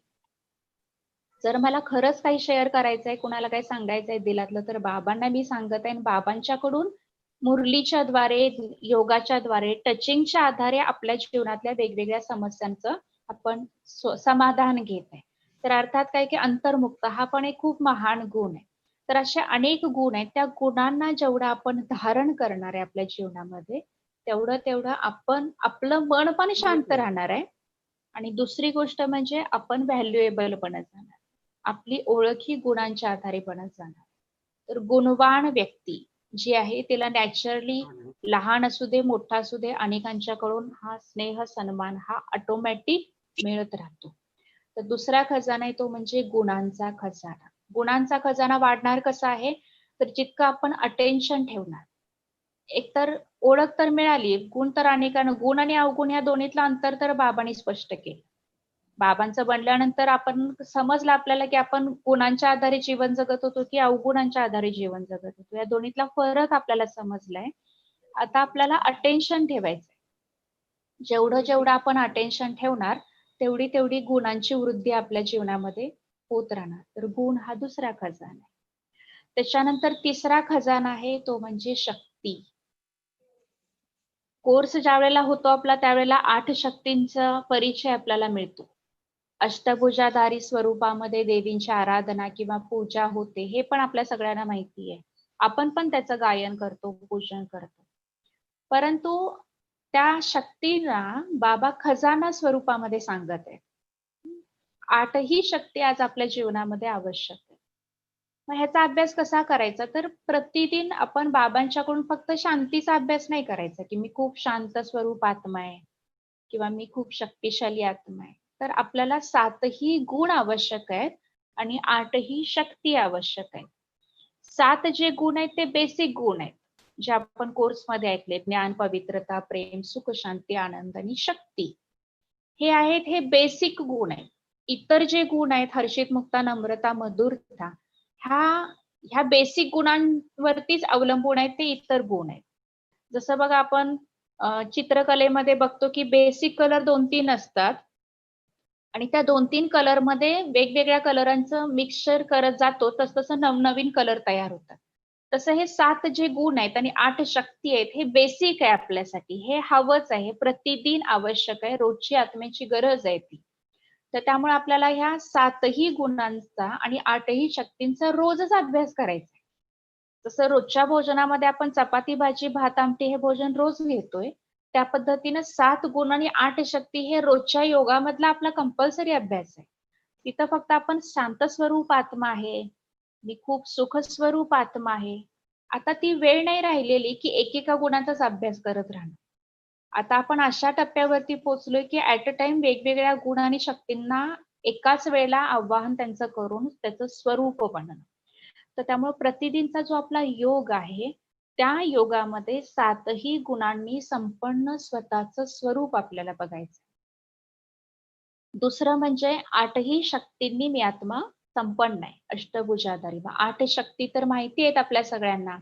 जर मला खरंच काही शेअर करायचंय, कुणाला काही सांगायचंय दिलातलं, तर बाबांना मी सांगत आहे. बाबांच्याकडून मुरलीच्या द्वारे, योगाच्या द्वारे, टचिंगच्या आधारे आपल्या जीवनातल्या वेगवेगळ्या समस्यांचं आपण समाधान घेत आहे. तर अर्थात काय की अंतर्मुक्त हा पण एक खूप महान गुण आहे. तर असे अनेक गुण आहेत. त्या गुणांना जेवढं आपण धारण करणार आहे आपल्या जीवनामध्ये, तेवढं आपण आपलं मन पण शांत राहणार आहे. आणि दुसरी गोष्ट म्हणजे आपण व्हॅल्युएबल बनत जाणार. आपली ओळख ही गुणांच्या आधारे बनत जाणार. तर गुणवान व्यक्ती जी आहे तिला नॅचरली लहान असू दे, मोठा असू दे, अनेकांच्याकडून हा स्नेह, सन्मान हा ऑटोमॅटिक मिळत राहतो. तर दुसरा खजाना आहे तो म्हणजे गुणांचा खजाना. गुणांचा खजाना वाढणार कसा आहे? तर जितकं आपण अटेन्शन ठेवणार. एकतर ओळख तर मिळाली, गुण तर अनेकांना गुण आणि अवगुण या दोन्हीतलं अंतर तर बाबांनी स्पष्ट केलं. बाबांचं बनल्यानंतर आपण समजलं आपल्याला की आपण गुणांच्या आधारे जीवन जगत होतो की अवगुणांच्या आधारे जीवन जगत होतो. या दोन्हीतला फरक आपल्याला समजलाय. आता आपल्याला अटेन्शन ठेवायचंय. जेवढं आपण अटेन्शन ठेवणार, तेवढी गुणांची वृद्धी आपल्या जीवनामध्ये होत राहणार. तर गुण हा दुसरा खजाना आहे. त्याच्यानंतर तिसरा खजाना आहे तो म्हणजे शक्ती. कोर्स ज्यावेळेला होतो आपला त्यावेळेला 8 शक्तींचा परिचय आपल्याला मिळतो. अष्टभुजाधारी स्वरूपामध्ये देवींची आराधना किंवा पूजा होते हे पण आपल्या सगळ्यांना माहिती आहे. आपण पण त्याचं गायन करतो, पूजन करतो. परंतु त्या शक्तीला बाबा खजाना स्वरूपामध्ये सांगत आहेत. 8ही शक्ती आज आपल्या जीवनामध्ये आवश्यक आहे. मग ह्याचा अभ्यास कसा करायचा? तर प्रतिदिन आपण बाबांच्याकडून फक्त शांतीचा अभ्यास नाही करायचा, की मी खूप शांत स्वरूप आत्मा आहे किंवा मी खूप शक्तिशाली आत्मा आहे. तर आपल्याला 7ही गुण आवश्यक आहेत आणि 8ही शक्ती आवश्यक आहेत. 7 जे गुण आहेत ते बेसिक गुण आहेत. जे आपण कोर्समध्ये ऐकले ज्ञान, पवित्रता, प्रेम, सुख, शांती, आनंद आणि शक्ती. हे बेसिक गुण आहेत. इतर जे गुण आहेत हर्षित, मुक्ता, नम्रता, मधुरता ह्या ह्या बेसिक गुणांवरतीच अवलंबून आहेत ते इतर गुण आहेत. जसं बघा आपण चित्रकलेमध्ये बघतो की बेसिक कलर 2-3 असतात आणि त्या 2-3 कलरमध्ये वेगवेगळ्या कलरांचं मिक्सचर करत जातो तसं नवनवीन कलर तयार होतात. तसं हे 7 जे गुण आहेत आणि 8 शक्ती आहेत हे बेसिक आहे आपल्यासाठी. हे हवंच आहे. प्रतिदिन आवश्यक आहे. रोजची आत्म्याची गरज आहे ती. तर त्यामुळे आपल्याला ह्या 7ही गुणांचा आणि 8ही शक्तींचा रोजच अभ्यास करायचा आहे. जसं रोजच्या भोजनामध्ये आपण चपाती, भाजी, भात, आमटी हे भोजन रोज घेतोय. त्या पद्धतीनं 7 गुण आणि 8 शक्ती हे रोजच्या योगामधला आपला कंपल्सरी अभ्यास आहे. तिथं फक्त आपण शांत स्वरूप आत्मा आहे. मी खूप सुख स्वरूप आत्मा आहे. आता ती वेळ नाही राहिलेली की एकेका गुणाचाच अभ्यास करत राहणं. आता आपण अशा टप्प्यावरती पोहोचलोय की ऍट अ टाइम वेगवेगळ्या गुण आणि शक्तींना एकाच वेळेला आवाहन त्यांचं करून त्याचं स्वरूप बनणं. तर त्यामुळे प्रतिदिनचा जो आपला योग आहे, त्या योगामध्ये 7ही गुणांनी संपन्न स्वतःचं स्वरूप आपल्याला बघायचं. दुसरं म्हणजे 8ही शक्तींनी मी आत्मा संपन्न आहे. अष्टभुजाधारी. 8 शक्ती तर माहिती आहेत आपल्या सगळ्यांना.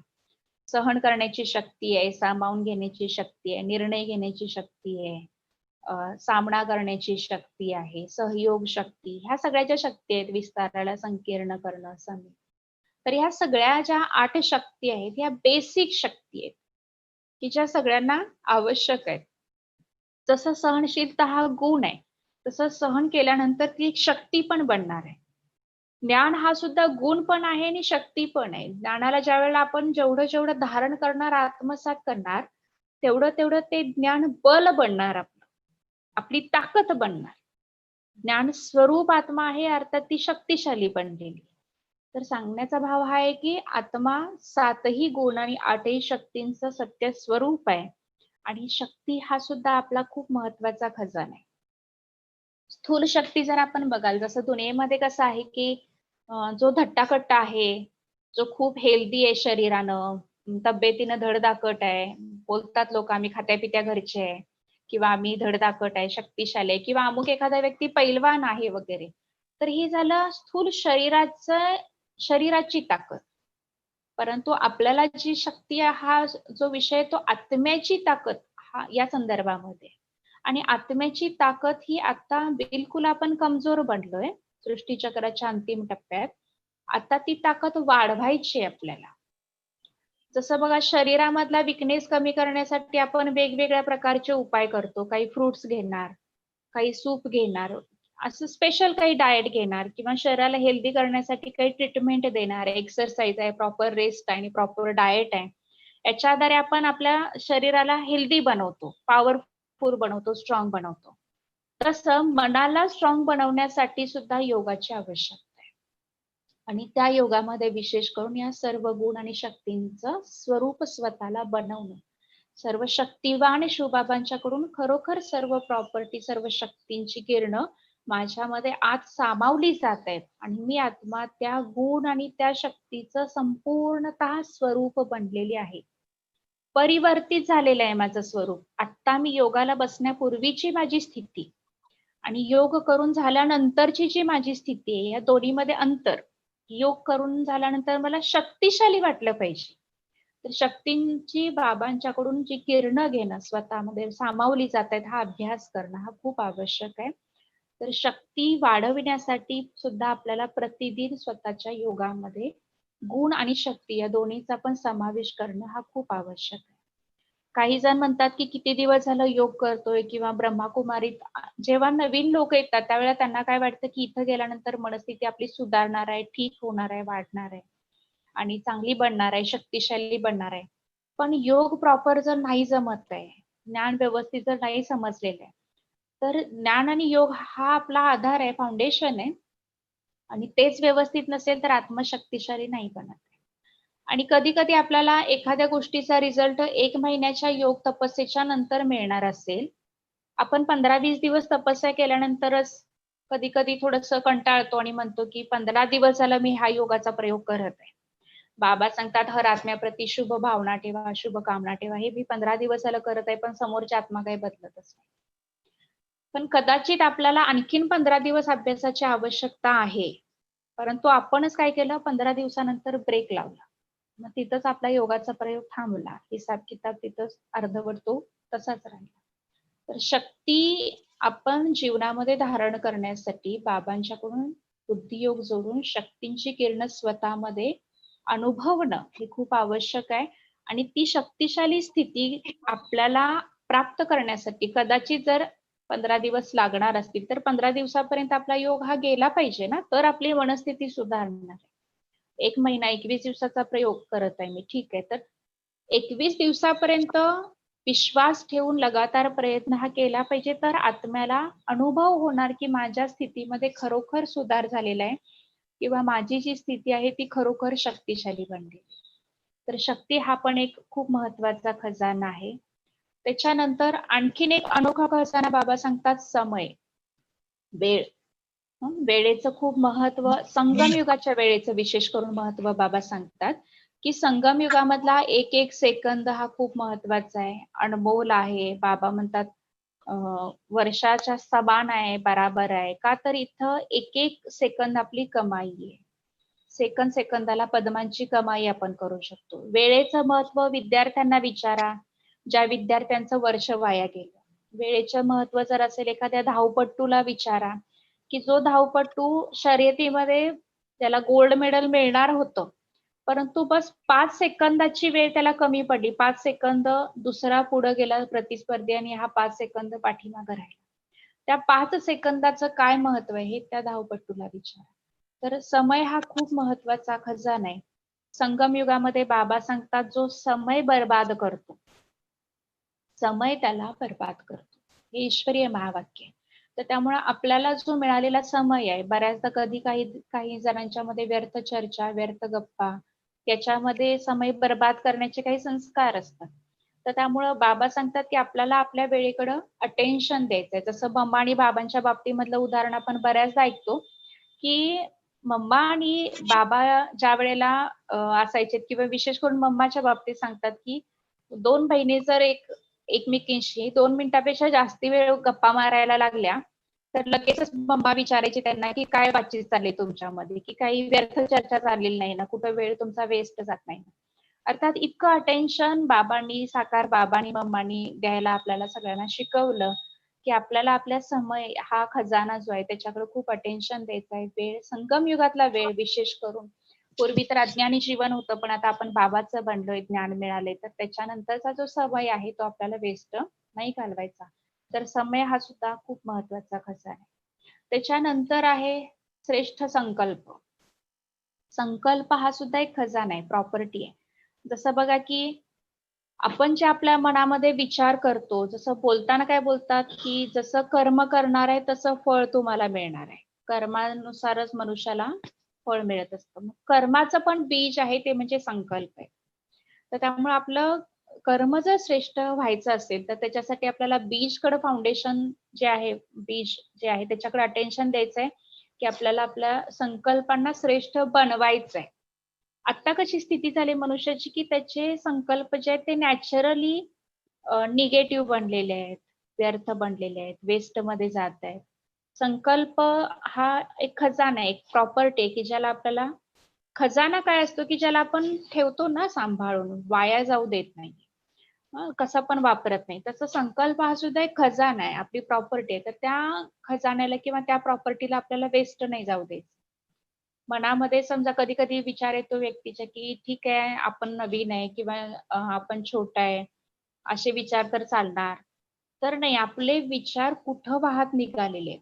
सहन करण्याची शक्ती आहे, सामावून घेण्याची शक्ती आहे, निर्णय घेण्याची शक्ती आहे, सामना करण्याची शक्ती आहे, सहयोग शक्ती, ह्या सगळ्या ज्या शक्ती आहेत, विस्ताराला संकीर्ण करणं, समी. तर ह्या सगळ्या ज्या 8 शक्ती आहेत, ह्या बेसिक शक्ती आहेत, की ज्या सगळ्यांना आवश्यक आहेत. जसं सहनशीलता हा गुण आहे, तसं सहन केल्यानंतर ती एक शक्ती पण बनणार आहे. ज्ञान हा सुद्धा गुण पण आहे आणि शक्ती पण आहे. ज्ञानाला ज्यावेळेला आपण जेवढं धारण करणार, आत्मसात करणार, तेवढं ते ज्ञान बल बनणार आपलं. आपली ताकद बनणार. ज्ञान स्वरूप आत्मा आहे अर्थात ती शक्तिशाली बनलेली. तर सांगण्याचा भाव हा आहे की आत्मा 7ही गुण आणि 8ही शक्तींचं सत्य स्वरूप आहे आणि शक्ती हा सुद्धा आपला खूप महत्वाचा खजाना आहे. स्थूल शक्ती जर आपण बघाल, जसं दुनियेमध्ये कसं आहे की जो धट्टाकट्टा आहे, जो खूप हेल्दी आहे शरीरानं, तब्येतीनं धडधाकट आहे, बोलतात लोक आम्ही खात्या-पित्या घरचे आहे किंवा आम्ही धडधाकट आहे, शक्तिशाली आहे किंवा अमुक एखादा व्यक्ती पैलवान आहे वगैरे. तर ही झालं स्थूल शरीराची ताकद. परंतु आपल्याला जी शक्ती आहे हा जो विषय तो आत्म्याची ताकद हा या संदर्भामध्ये. आणि आत्म्याची ताकद ही आता बिलकुल आपण कमजोर बनलोय सृष्टीचक्राच्या अंतिम टप्प्यात. आता ती ताकद वाढवायची आपल्याला. जसं बघा शरीरामधला विकनेस कमी करण्यासाठी आपण वेगवेगळ्या प्रकारचे उपाय करतो. काही फ्रुट्स घेणार, काही सूप घेणार, असं स्पेशल काही डाएट घेणार किंवा शरीराला हेल्दी करण्यासाठी काही ट्रीटमेंट देणार, एक्सरसाइज आहे, प्रॉपर रेस्ट आहे आणि प्रॉपर डाएट आहे. याच्या आधारे आपण आपल्या शरीराला हेल्दी बनवतो, पॉवरफुल बनवतो, स्ट्रॉंग बनवतो. तसं मनाला स्ट्रॉंग बनवण्यासाठी सुद्धा योगाची आवश्यकता आहे. आणि त्या योगामध्ये विशेष करून या सर्व गुण आणि शक्तींचं स्वरूप स्वतःला बनवणं. सर्व शक्तिवान शिवबाबांच्याकडून खरोखर सर्व प्रॉपर्टी, सर्व शक्तींची किरणं माझ्यामध्ये आत सामावली जात आहेत आणि मी आत्मा त्या गुण आणि त्या शक्तीचं संपूर्णतः स्वरूप बनलेली आहे. परिवर्तित झालेलं आहे माझं स्वरूप. आत्ता मी योगाला बसण्यापूर्वीची माझी स्थिती आणि योग करून झाल्यानंतरची जी माझी स्थिती आहे, या दोन्हीमध्ये अंतर. योग करून झाल्यानंतर मला शक्तिशाली वाटलं पाहिजे. तर शक्तींची बाबांच्याकडून जी किरणं घेणं, स्वतःमध्ये सामावली जात आहेत, हा अभ्यास करणं हा खूप आवश्यक आहे. तर शक्ती वाढविण्यासाठी सुद्धा आपल्याला प्रतिदिन स्वतःच्या योगामध्ये गुण आणि शक्ती या दोन्हीचा पण समावेश करणं हा खूप आवश्यक आहे. काही जण म्हणतात की किती दिवस झालं योग करतोय किंवा ब्रह्माकुमारीत जेव्हा नवीन लोक येतात त्यावेळेला त्यांना काय वाटतं की इथं गेल्यानंतर मनस्थिती आपली सुधारणार आहे, ठीक होणार आहे, वाढणार आहे आणि चांगली बनणार आहे, शक्तिशाली बनणार आहे. पण योग प्रॉपर जर नाही जमत आहे, ज्ञान व्यवस्थित जर नाही समजलेलं आहे, तर ज्ञान आणि योग हा आपला आधार आहे, फाउंडेशन आहे आणि तेच व्यवस्थित नसेल तर आत्मशक्तिशाली नाही बनत. आणि कधी कधी आपल्याला एखाद्या गोष्टीचा रिझल्ट 1 महिन्याच्या योग तपस्येच्या नंतर मिळणार असेल. आपण 15-20 दिवस तपस्या केल्यानंतरच कधी कधी थोडस कंटाळतो आणि म्हणतो की 15 दिवस झाला मी हा योगाचा प्रयोग करत आहे. बाबा सांगतात हर आत्म्याप्रती शुभ भावना ठेवा, शुभ कामना ठेवा. हे मी 15 दिवस झालं करत आहे, पण समोरची आत्मा काही बदलतच नाही. पण कदाचित आपल्याला आणखीन 15 दिवस अभ्यासाची आवश्यकता आहे. परंतु आपणच काय केलं, 15 दिवसानंतर ब्रेक लावला. मग तिथंच आपला योगाचा प्रयोग थांबला. हिसाब किताब तिथंच अर्धवट तो तसाच राहिला. तर शक्ती आपण जीवनामध्ये धारण करण्यासाठी बाबांच्याकडून बुद्धियोग जोडून शक्तींची किरण स्वतःमध्ये अनुभवणं हे खूप आवश्यक आहे. आणि ती शक्तिशाली स्थिती आपल्याला प्राप्त करण्यासाठी कदाचित जर 15 दिवस लागणार असतील तर 15 दिवसापर्यंत आपला योग हा गेला पाहिजे ना, तर आपली मनस्थिती सुधारणार आहे. 1 महिना 21 दिवसाचा प्रयोग करत आहे मी, ठीक आहे. तर 21 दिवसापर्यंत विश्वास ठेवून लगातार प्रयत्न हा केला पाहिजे, तर आत्म्याला अनुभव होणार की माझ्या स्थितीमध्ये खरोखर सुधार झालेला आहे किंवा माझी जी स्थिती आहे ती खरोखर शक्तिशाली बनली. तर शक्ती हा पण एक खूप महत्वाचा खजाना आहे. त्याच्यानंतर आणखीन एक अनोखा खजाना बाबा सांगतात, समय, वेळ. वेळेचं खूप महत्व, संगम युगाच्या वेळेचं विशेष करून महत्व बाबा सांगतात की संगम युगामधला एक एक सेकंद हा खूप महत्वाचा आहे, अनमोल आहे. बाबा म्हणतात वर्षाच्या समान आहे, बराबर आहे. का तर इथं एक एक सेकंद आपली कमाई आहे. सेकंद सेकंदाला पद्मांची कमाई आपण करू शकतो. वेळेचं महत्व विद्यार्थ्यांना विचारा, ज्या विद्यार्थ्यांचं वर्ष वाया गेलं. वेळेचं महत्व जर असेल एखाद्या धावपटूला विचारा की जो धावपटू शर्यतीमध्ये त्याला गोल्ड मेडल मिळणार होतं, परंतु बस 5 सेकंदाची वेळ त्याला कमी पडली. 5 सेकंद दुसरा पुढे गेला प्रतिस्पर्धी आणि हा 5 सेकंद पाठीमागे राहिला. त्या 5 सेकंदाचं काय महत्व आहे हे त्या धावपटूला विचारा. तर समय हा खूप महत्वाचा खजाना आहे. संगम युगामध्ये बाबा सांगतात जो समय बर्बाद करतो, समय त्याला बर्बाद करतो. हे ईश्वरीय महावाक्य आहे. तर त्यामुळे आपल्याला जो मिळालेला समय आहे, बऱ्याचदा कधी काही जणांच्या मध्ये व्यर्थ चर्चा, व्यर्थ गप्पा, याच्यामध्ये समय बर्बाद करण्याचे काही संस्कार असतात. तर त्यामुळं बाबा सांगतात की आपल्याला आपल्या वेळेकडं अटेन्शन द्यायचंय. जसं मम्मा आणि बाबांच्या बाबतीमधलं उदाहरण आपण बऱ्याचदा ऐकतो की मम्मा आणि बाबा ज्या वेळेला असायचे किंवा विशेष करून मम्माच्या बाबतीत सांगतात की 2 बहिणी जर एकमेकींशी 2 मिनिटापेक्षा जास्ती वेळ गप्पा मारायला लागल्या तर लगेचच मम्मा विचारायची त्यांना की काय बातचीत चालली तुमच्यामध्ये, की काही व्यर्थ चर्चा चाललेली नाही ना, कुठं वेळ तुमचा वेस्ट जात नाही ना. अर्थात इतकं अटेन्शन बाबांनी, साकार बाबांनी मम्मांनी द्यायला आपल्याला सगळ्यांना शिकवलं की आपल्याला आपल्या समय हा खजाना जो आहे त्याच्याकडे खूप अटेन्शन द्यायचं आहे. वेळ, संगम युगातला वेळ विशेष करून. पूर्वी तर अज्ञानी जीवन होतं, पण आता आपण बाबाचं बनलोय, ज्ञान मिळाले, तर त्याच्यानंतरचा जो समय आहे तो आपल्याला वेस्ट नाही घालवायचा. तर समय हा सुद्धा खूप महत्वाचा खजाना आहे. त्याच्यानंतर आहे श्रेष्ठ संकल्प. संकल्प हा सुद्धा एक खजाना आहे, प्रॉपर्टी आहे. जसं बघा की आपण जे आपल्या मनामध्ये विचार करतो, जसं बोलताना काय बोलतात, की जसं कर्म करणार आहे तसं फळ तुम्हाला मिळणार आहे. कर्मानुसारच मनुष्याला फळ मिळत असतं. मग कर्माचं पण बीज आहे ते म्हणजे संकल्प आहे. तर त्यामुळे आपलं कर्म जर श्रेष्ठ व्हायचं असेल, तर त्याच्यासाठी आपल्याला बीजकडे फाउंडेशन जे आहे, बीज जे आहे त्याच्याकडे अटेन्शन द्यायचंय, की आपल्याला आपल्या संकल्पांना श्रेष्ठ बनवायचंय. आता कशी स्थिती झाली मनुष्याची, की त्याचे संकल्प जे आहेत ते नॅचरली निगेटिव्ह बनलेले आहेत, व्यर्थ बनलेले आहेत, वेस्टमध्ये जात आहेत. संकल्प हा एक खजाना आहे, एक प्रॉपर्टी आहे, की ज्याला आपल्याला खजाना काय असतो, की ज्याला आपण ठेवतो ना सांभाळून, वाया जाऊ देत नाही. कसा पण वापरत नाही. तसं संकल्प हा सुद्धा एक खजाना आहे, आपली प्रॉपर्टी आहे. तर त्या खजान्याला किंवा त्या प्रॉपर्टीला आपल्याला वेस्ट नाही जाऊ द्यायचं. मनामध्ये समजा कधी-कधी विचार येतो व्यक्तीच्या, की ठीक आहे, आपण नवीन आहे किंवा आपण छोटा आहे, असे विचार तर चालणार. तर नाही, आपले विचार कुठं वाहत निघालेले आहेत.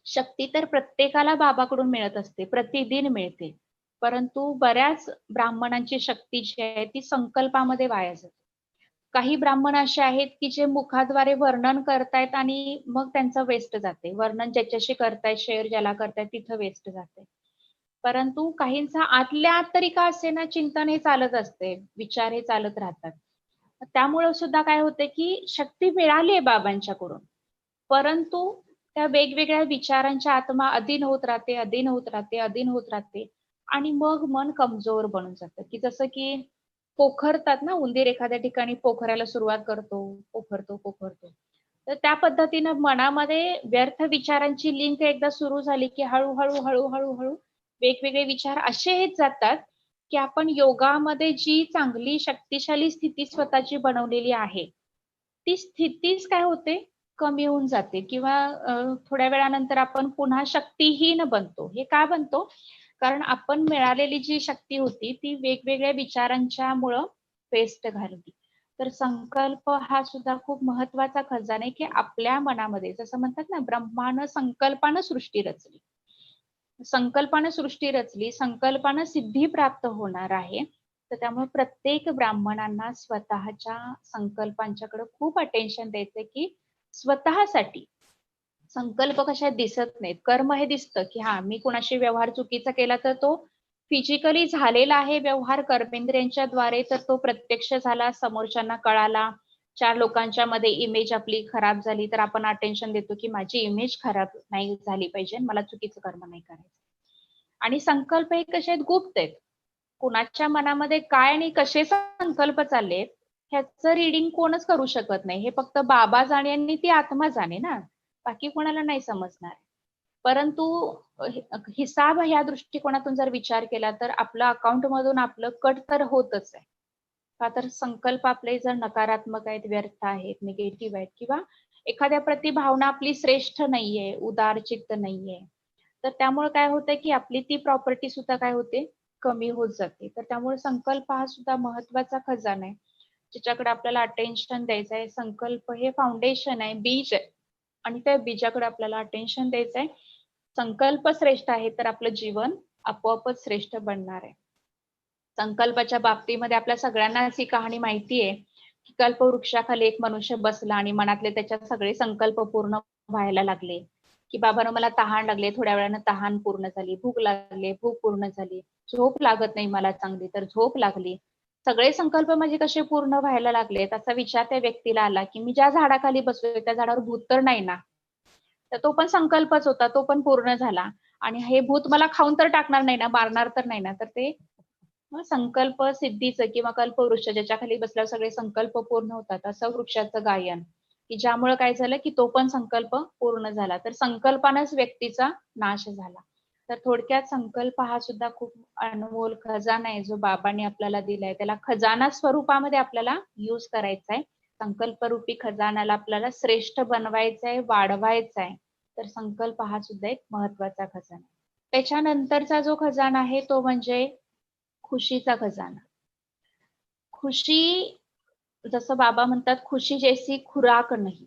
शक्ती तर प्रत्येकाला बाबाकडून मिळत असते, प्रतिदिन मिळते. परंतु बऱ्याच ब्राह्मणांची शक्ती जी आहे ती संकल्पामध्ये वाया जाते. काही ब्राह्मण असे आहेत, की जे मुखाद्वारे वर्णन करतायत आणि मग त्यांचं वेस्ट जाते. वर्णन ज्याच्याशी करतायत, शेअर ज्याला करतायत तिथं वेस्ट जाते. परंतु काहींचा आतल्या आत तरी का असेना चिंतन हे चालत असते, विचार हे चालत राहतात. त्यामुळे सुद्धा काय होते, की शक्ती मिळाली आहे बाबांच्याकडून. परंतु त्या वेगवेगळ्या विचारांच्या आत्मा अधीन होत राहते, अधीन होत राहते, अधीन होत राहते आणि मग मन कमजोर बनून जातं, की जसं की पोखरतात ना उंदीर एखाद्या ठिकाणी पोखरायला सुरुवात करतो, पोखरतो, पोखरतो. तर त्या पद्धतीनं मनामध्ये व्यर्थ विचारांची लिंक एकदा सुरू झाली, की हळू-हळू, हळू-हळू, वेगवेगळे विचार असे येत जातात, की आपण योगामध्ये जी चांगली शक्तिशाली स्थिती स्वतःची बनवलेली आहे, ती स्थितीच काय होते, कमी होऊन जाते किंवा थोड्या वेळानंतर आपण पुन्हा शक्तिहीन बनतो. हे का बनतो? कारण आपण मिळालेली जी शक्ती होती, ती वेगवेगळ्या विचारांच्यामुळं वेस्ट घालवली. तर संकल्प हा सुद्धा खूप महत्वाचा खजाना आहे, की आपल्या मनामध्ये जसं म्हणतात ना, ब्रह्मानं संकल्पानं सृष्टी रचली. संकल्पानं सृष्टी रचली, संकल्पानं सिद्धी प्राप्त होणार आहे. तर त्यामुळे प्रत्येक ब्राह्मणांना स्वतःच्या संकल्पांच्याकडे खूप अटेन्शन द्यायचंय, की स्वतःसाठी संकल्प कशा दिसत नाहीत. कर्म हे दिसतं, की हां, मी कुणाशी व्यवहार चुकीचा केला तर तो फिजिकली झालेला आहे व्यवहार कर्मेंद्रियांच्या द्वारे, तर तो प्रत्यक्ष झाला, समोरच्यांना कळाला. 4 लोकांच्या मध्ये इमेज आपली खराब झाली, तर आपण अटेन्शन देतो, की माझी इमेज खराब नाही झाली पाहिजे, मला चुकीचं कर्म नाही करायचं. आणि संकल्प हे कसे आहेत, गुप्त आहेत. कुणाच्या मनामध्ये काय आणि कसे संकल्प चाललेत, ह्याचं रीडिंग कोणच करू शकत नाही. हे फक्त बाबा जाणे आणि ती आत्मा जाणे ना, बाकी कोणाला नाही समजणार. परंतु हिसाब ह्या दृष्टिकोनातून जर विचार केला, तर आपलं अकाउंटमधून आपलं कट तर होतच आहे. का तर संकल्प आपले जर नकारात्मक आहेत, व्यर्थ आहेत, निगेटिव्ह आहेत किंवा एखाद्या प्रती भावना आपली श्रेष्ठ नाहीये, उदार चित्त नाहीये, तर त्यामुळे काय होतंय, की आपली ती प्रॉपर्टी सुद्धा काय होते, कमी होत जाते. तर त्यामुळे संकल्प हा सुद्धा महत्वाचा खजाना आहे, ज्याच्याकडे आपल्याला अटेन्शन द्यायचं आहे. संकल्प हे फाउंडेशन आहे, बीज आहे आणि त्या बीजाकडे आपल्याला अटेन्शन द्यायचं आहे. संकल्प श्रेष्ठ आहे, तर आपलं जीवन आपोआपच श्रेष्ठ बनणार आहे. संकल्पाच्या बाबतीमध्ये आपल्या सगळ्यांनाच ही कहाणी माहिती आहे, की कल्पवृक्षाखाली एक मनुष्य बसला आणि मनातले त्याच्यात सगळे संकल्प पूर्ण व्हायला लागले, की बाबांनो मला तहान लागली, थोड्या वेळानं तहान पूर्ण झाली, भूक लागली, भूक पूर्ण झाली, झोप लागत नाही मला चांगली, तर झोप लागली. सगळे संकल्प माझे कसे पूर्ण व्हायला लागलेत, असा विचार त्या व्यक्तीला आला, की मी ज्या झाडाखाली बसलोय त्या झाडावर भूत तर नाही ना? तर तो पण संकल्पच होता, तो पण पूर्ण झाला आणि हे भूत मला खाऊन तर टाकणार नाही ना, मारणार तर नाही ना? तर ते संकल्प सिद्धीचं किंवा कल्पवृक्ष ज्याच्याखाली बसल्यावर सगळे संकल्प पूर्ण होतात, असं वृक्षाचं गायन, की ज्यामुळे काय झालं, की तो पण संकल्प पूर्ण झाला. तर संकल्पानेच व्यक्तीचा नाश झाला. तर थोडक्यात संकल्प हा सुद्धा खूप अनमोल खजाना आहे, जो बाबांनी आपल्याला दिलाय. त्याला खजाना स्वरूपामध्ये आपल्याला यूज करायचा आहे. संकल्परूपी खजानाला आपल्याला श्रेष्ठ बनवायचं आहे, वाढवायचं आहे. तर संकल्प हा सुद्धा एक महत्वाचा खजाना आहे. त्याच्यानंतरचा जो खजाना आहे तो म्हणजे खुशीचा खजाना. खुशी जसं बाबा म्हणतात, खुशी जैसी खुराक नाही.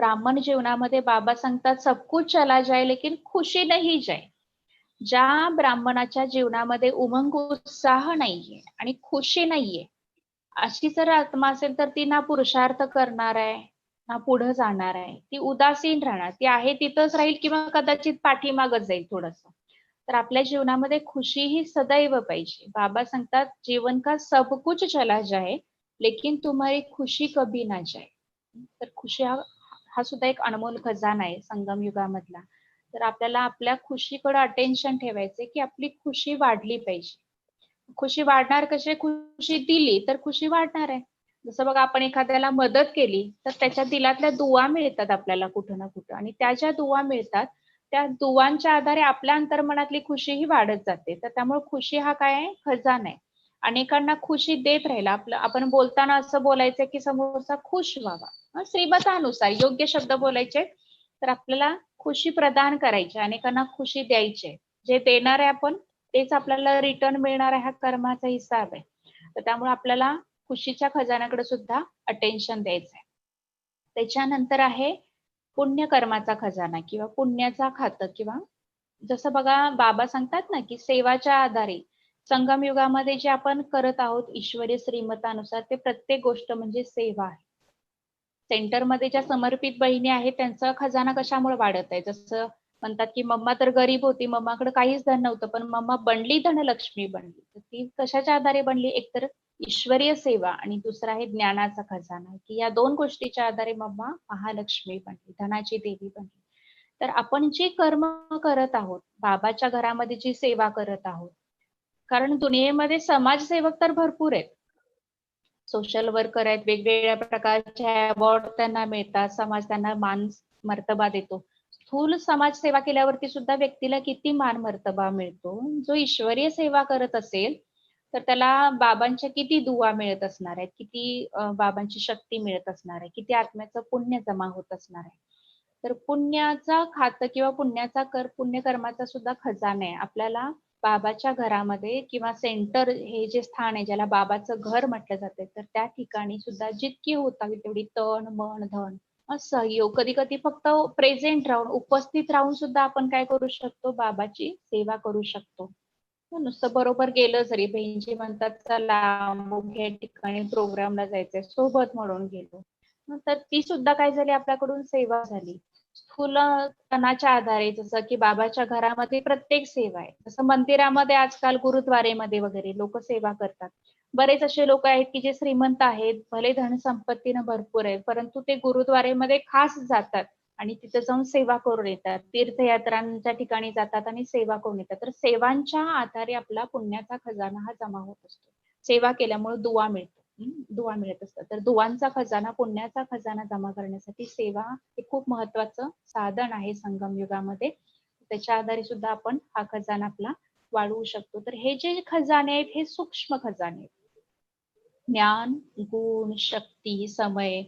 ब्राह्मण जीवनामध्ये बाबा सांगतात सब कुछ चला जाए लेकिन खुशी नहीं जाए. ज्या ब्राह्मणाच्या जीवनामध्ये उमंग उत्साह नाहीये आणि खुशी नाहीये, अशी जर आत्मा असेल तर ती ना पुरुषार्थ करणार आहे, ना पुढे जाणार आहे. ती उदासीन राहणार. ती आहे तिथंच राहील किंवा कदाचित पाठीमागच जाईल थोडंसं. तर आपल्या जीवनामध्ये खुशी ही सदैव पाहिजे. बाबा सांगतात, "जीवन का सब कुछ चला जाए, लेकिन तुम्हारी खुशी कभी ना जाए." तर खुशी हा सुद्धा एक अनमोल खजाना आहे संगम युगामधला. तर आपल्याला आपल्या खुशीकडे अटेन्शन ठेवायचंय, की आपली खुशी वाढली पाहिजे. खुशी वाढणार कशी? खुशी दिली तर खुशी वाढणार आहे. जसं बघा आपण एखाद्याला मदत केली, तर त्याच्या दिलातल्या दुआ मिळतात आपल्याला कुठं ना कुठं आणि त्या ज्या दुआ मिळतात, त्या दुआंच्या आधारे आपल्या अंतर्मनातली खुशी ही वाढत जाते. तर त्यामुळे खुशी हा काय आहे? खजाना आहे. अनेकांना खुशी देत राहिला. आपण बोलताना असं बोलायचं की समोरचा खुश व्हावा. श्रीमतानुसार योग्य शब्द बोलायचे. तर आपल्याला खुशी प्रदान करायची. अनेकांना खुशी द्यायची. जे देणार आहे आपण तेच आपल्याला रिटर्न मिळणार आहे, हा कर्माचा हिसाब आहे. तर त्यामुळे आपल्याला खुशीच्या खजान्याकडे सुद्धा अटेन्शन द्यायचं आहे. त्याच्यानंतर आहे पुण्यकर्माचा खजाना किंवा पुण्याचा खातं किंवा जसं बघा बाबा सांगतात ना, की सेवाच्या आधारे संगम युगामध्ये जे आपण करत आहोत ईश्वरी श्रीमतानुसार ते प्रत्येक गोष्ट म्हणजे सेवा आहे. सेंटरमध्ये ज्या समर्पित बहिणी आहेत त्यांचा खजाना कशामुळे वाढत आहे? जसं म्हणतात की मम्मा तर गरीब होती, मम्माकडे काहीच धन नव्हतं, पण मम्मा बनली धनलक्ष्मी बनली. तर ती कशाच्या आधारे बनली? एकतर ईश्वरीय सेवा आणि दुसरा आहे ज्ञानाचा खजाना, की या दोन गोष्टीच्या आधारे मम्मा महालक्ष्मी बनली, धनाची देवी बनली. तर आपण जे कर्म करत आहोत, बाबाच्या घरामध्ये जी सेवा करत आहोत, कारण दुनियेमध्ये समाजसेवक तर भरपूर आहेत. सोशल वर्कर आहेत, वेगवेगळ्या प्रकारचे अवॉर्ड त्यांना मिळतात, समाज त्यांना मान मर्तबा देतो. स्थूल समाजसेवा केल्यावरती सुद्धा व्यक्तीला किती मान मर्तबा मिळतो. जो ईश्वरीय सेवा करत असेल, तर त्याला बाबांच्या किती दुआ मिळत असणार आहेत, किती बाबांची शक्ती मिळत असणार आहे, किती आत्म्याचं पुण्य जमा होत असणार आहे. तर पुण्याचा खातं किंवा पुण्यकर्माचा सुद्धा खजाना आहे. आपल्याला बाबाच्या घरामध्ये किंवा सेंटर हे जे स्थान आहे ज्याला बाबाचं घर म्हटलं जाते तर त्या ठिकाणी सुद्धा जितकी होता होईल तेवढी तन मन धन सहयोग कधी कधी फक्त प्रेझेंट राहून उपस्थित राहून सुद्धा आपण काय करू शकतो बाबाची सेवा करू शकतो. नुसतं बरोबर गेलं जरी बहिणजी म्हणतात चला अमुक या ठिकाणी प्रोग्रामला जायचंय सोबत म्हणून गेलो तर ती सुद्धा काय झाली आपल्याकडून सेवा झाली. स्थूल तनाच्या आधारे जसं की बाबाच्या घरामध्ये प्रत्येक सेवा आहे. जसं मंदिरामध्ये आजकाल गुरुद्वारेमध्ये वगैरे लोक सेवा करतात. बरेच असे लोक आहेत की जे श्रीमंत आहेत, भले धनसंपत्तीनं भरपूर आहेत, परंतु ते गुरुद्वारेमध्ये खास जातात आणि तिथे जाऊन सेवा करून येतात. तीर्थयात्रांच्या ठिकाणी जातात आणि सेवा करून येतात. तर सेवांच्या आधारे आपला पुण्याचा खजाना हा जमा होत असतो. सेवा केल्यामुळे दुआ मिळतो. दुआ मिळत असतात. तर दुआंचा खजाना, पुण्याचा खजाना जमा करण्यासाठी सेवा हे खूप महत्वाचं साधन आहे संगम युगामध्ये. त्याच्या आधारे सुद्धा आपण हा खजाना आपला वाढवू शकतो. तर हे जे खजाने आहेत हे सूक्ष्म खजाने आहेत. ज्ञान, गुण, शक्ती, समय,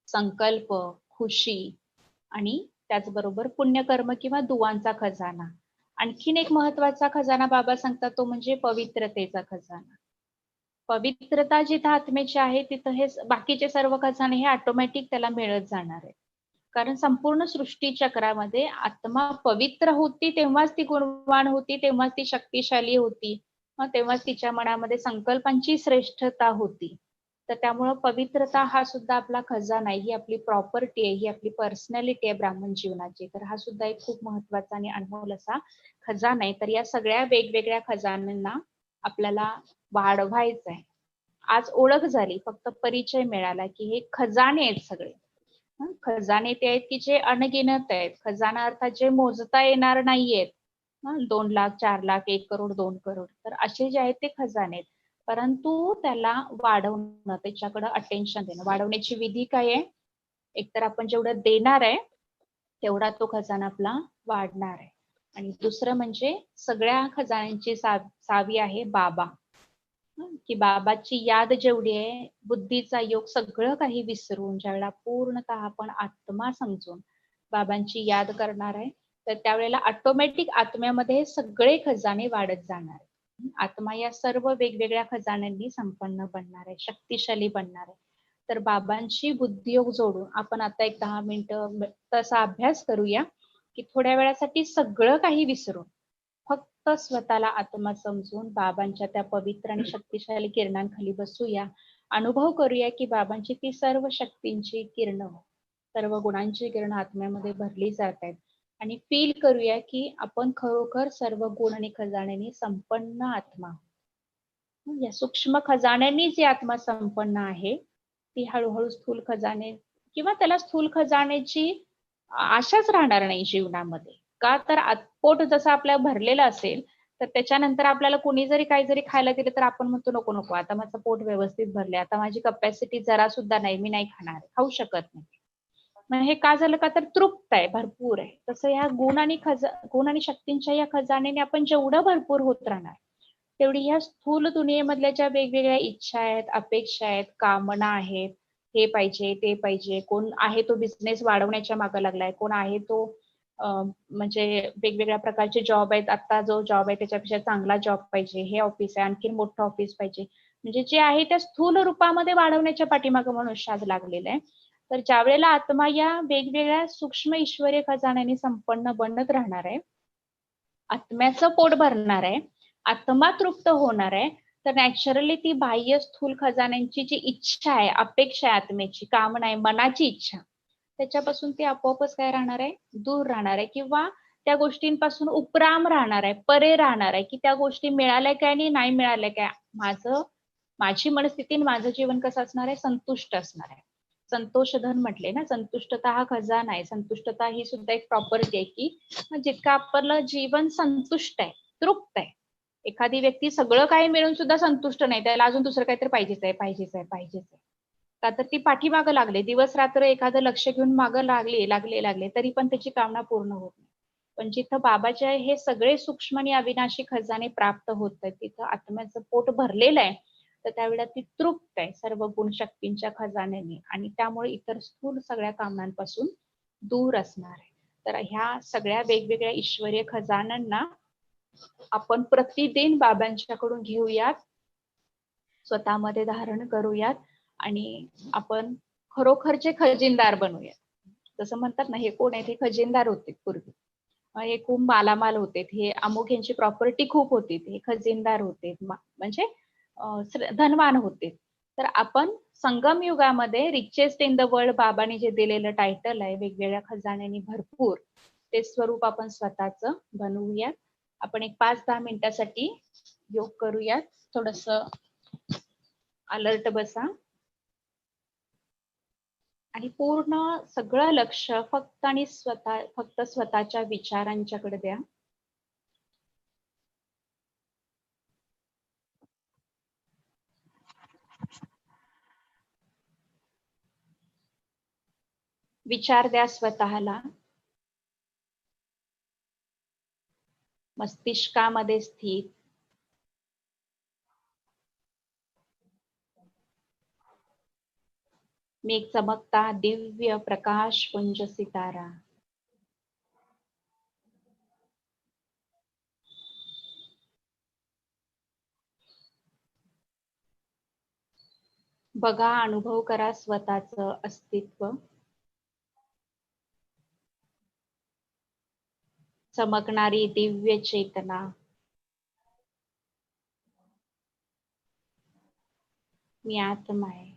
संकल्प, खुशी आणि त्याचबरोबर पुण्यकर्म किंवा दुआंचा खजाना. आणखीन एक महत्वाचा खजाना बाबा सांगतात तो म्हणजे पवित्रतेचा खजाना. पवित्रता जिथं आत्म्याची आहे तिथं हे बाकीचे सर्व खजाने हे ऑटोमॅटिक त्याला मिळत जाणार आहे. कारण संपूर्ण सृष्टी चक्रामध्ये आत्मा पवित्र होती तेव्हाच ती गुणवान होती, तेव्हाच ती शक्तिशाली होती, मग तेव्हाच तिच्या मनामध्ये संकल्पांची श्रेष्ठता होती. तर त्यामुळं पवित्रता हा सुद्धा आपला खजाना आहे, ही आपली प्रॉपर्टी आहे, ही आपली पर्सनॅलिटी आहे ब्राह्मण जीवनाची. तर हा सुद्धा एक खूप महत्वाचा आणि अनमोल असा खजाना आहे. तर या सगळ्या वेगवेगळ्या खजान्यांना आपल्याला वाढवायचं आहे. आज ओळख झाली, फक्त परिचय मिळाला की हे खजाने आहेत सगळे. खजाने ते आहेत की जे अनगिनत आहेत. खजाना अर्थात जे मोजता येणार नाहीयेत. 2 लाख, 4 लाख, 1 करोड, 2 करोड. तर असे जे आहेत ते खजाने आहेत. परंतु त्याला वाढवणं, त्याच्याकडे अटेन्शन देणं. वाढवण्याची विधी काय आहे? एकतर आपण जेवढं देणार आहे, तेवढा तो खजाना आपला वाढणार आहे. आणि दुसरं म्हणजे सगळ्या खजान्यांची सावी आहे बाबा. की बाबाची याद जेवढी आहे, बुद्धीचा योग सगळं काही विसरून ज्यावेळेला पूर्णतः आपण आत्मा समजून बाबांची याद करणार आहे, तर त्यावेळेला ऑटोमॅटिक आत्म्यामध्ये सगळे खजाने वाढत जाणार आहे. आत्मा या सर्व वेगवेगळ्या खजान्यांनी संपन्न बनणार आहे, शक्तिशाली बनणार आहे. तर बाबांशी बुद्धियोग जोडून आपण आता एक 10 मिनिटं तसा अभ्यास करूया की थोड्या वेळासाठी सगळं काही विसरून फक्त स्वतःला आत्मा समजून बाबांच्या त्या पवित्र आणि शक्तिशाली किरणांखाली बसूया. अनुभव करूया की बाबांची ती सर्व शक्तींची किरण, सर्व गुणांची किरण आत्म्यामध्ये भरली जात आहेत आणि फील करूया की आपण खरोखर सर्व गुण आणि खजान्यांनी संपन्न आत्मा आहोत. या सूक्ष्म खजान्यांनी जी आत्मा संपन्न आहे ती हळूहळू स्थूल खजाने किंवा त्याला स्थूल खजान्याची आशाच राहणार नाही जीवनामध्ये. का तर पोट जसं आपल्या भरलेलं असेल तर त्याच्यानंतर आपल्याला कोणी जरी काही जरी खायला दिलं तर आपण म्हणतो नको नको, आता माझं पोट व्यवस्थित भरले, आता माझी कपॅसिटी जरा सुद्धा नाही, मी नाही खाणार, खाऊ शकत नाही. मग हे का झालं, का तर तृप्त आहे, भरपूर आहे. तसं ह्या गुण आणि शक्तींच्या या खजानेने आपण जेवढं भरपूर होत राहणार तेवढी ह्या स्थूल दुनियेमधल्या ज्या वेगवेगळ्या इच्छा आहेत, अपेक्षा आहेत, कामना आहेत, हे पाहिजे, ते पाहिजे, कोण आहे तो बिझनेस वाढवण्याच्या मागे लागलाय, कोण आहे तो म्हणजे वेगवेगळ्या प्रकारचे जॉब आहेत, आता जो जॉब आहे त्याच्यापेक्षा चांगला जॉब पाहिजे, हे ऑफिस आहे, आणखी मोठं ऑफिस पाहिजे, म्हणजे जे आहे त्या स्थूल रूपामध्ये वाढवण्याच्या पाठीमागे मनुष्य आज लागलेला आहे. तर ज्या वेळेला आत्मा या वेगवेगळ्या सूक्ष्म ईश्वरीय खजान्यांनी संपन्न बनत राहणार आहे, आत्म्याचं पोट भरणार आहे, आत्मा तृप्त होणार आहे, तर नॅचरली ती बाह्य स्थूल खजान्यांची जी इच्छा आहे, अपेक्षा आहे, आत्म्याची कामना आहे, मनाची इच्छा, त्याच्यापासून ती आपोआपच काय राहणार आहे, दूर राहणार आहे किंवा त्या गोष्टींपासून उपराम राहणार आहे, परे राहणार आहे की त्या गोष्टी मिळाल्या काय आणि नाही मिळाल्या काय, माझी मनस्थिती आणि माझं जीवन कसं असणार आहे, संतुष्ट असणार आहे. संतोष धन म्हटले ना, संतुष्टता हा खजाना आहे. संतुष्टता ही सुद्धा एक प्रॉपर्टी आहे की जितकं आपलं जीवन संतुष्ट आहे, तृप्त आहे. एखादी व्यक्ती सगळं काही मिळून सुद्धा संतुष्ट नाही, त्याला अजून दुसरं काहीतरी पाहिजेच आहे, पाहिजेच आहे, पाहिजेच आहे. का तर ती पाठीमागं लागले, दिवस रात्र एखादं लक्ष घेऊन मागं लागले तरी पण त्याची कामना पूर्ण होत नाही. पण जिथं बाबाचे हे सगळे सूक्ष्म आणि अविनाशी खजाने प्राप्त होत आहेत, तिथं आत्म्याचं पोट भरलेलं आहे, तर त्यावेळेला ती तृप्त आहे सर्व गुण शक्तींच्या खजान्याने आणि त्यामुळे इतर स्थूल सगळ्या कामनांपासून दूर असणार आहे. तर ह्या सगळ्या वेगवेगळ्या ईश्वरीय खजान्यांना आपण प्रतिदिन बाबांच्याकडून घेऊयात, स्वतःमध्ये धारण करूयात आणि आपण खरोखरचे खजिनदार बनूयात. जसं म्हणतात ना, हे कोण आहेत, हे खजिनदार होते पूर्वी, हे खूप मालामाल होते, हे अमुक यांची प्रॉपर्टी खूप होती, हे खजिनदार होते, म्हणजे धनवान होते. तर आपण संगम युगामध्ये रिचेस्ट इन द वर्ल्ड बाबांनी जे दिलेलं टायटल आहे, वेगवेगळ्या खजान्यांनी भरपूर, ते स्वरूप आपण स्वतःचं बनवूयात. आपण एक 5-10 मिनिटासाठी योग करूयात. थोडस अलर्ट बसा आणि पूर्ण सगळं लक्ष फक्त स्वतःच्या विचारांच्याकडे द्या. विचार द्या स्वतःला, मस्तिष्कामध्ये स्थित मी एक चमकता दिव्य प्रकाश पुंज सितारा, बघा, अनुभव करा स्वतःचं अस्तित्व, चमकणारी दिव्य चेतना, मी आत्मा आहे.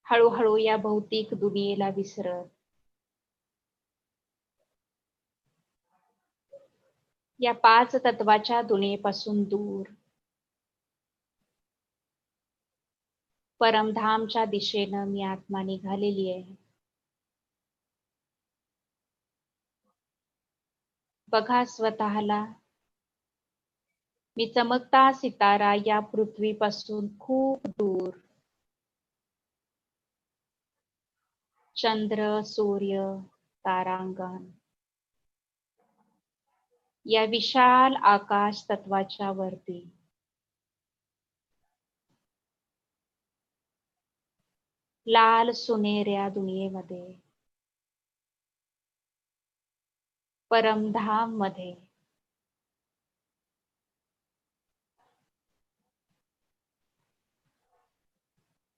हळूहळू या भौतिक दुनियेला विसरत या 5 तत्वाच्या दुनियेपासून दूर परमधामच्या दिशेनं मी आत्मा निघालेली आहे. बघा स्वतःला, मी चमकता सितारा या पृथ्वीपासून खूप दूर, चंद्र, सूर्य, तारांगण या विशाल आकाश तत्वाच्या वरती, लाल सुनेऱ्या दुनियेमध्ये परमधाम मध्ये,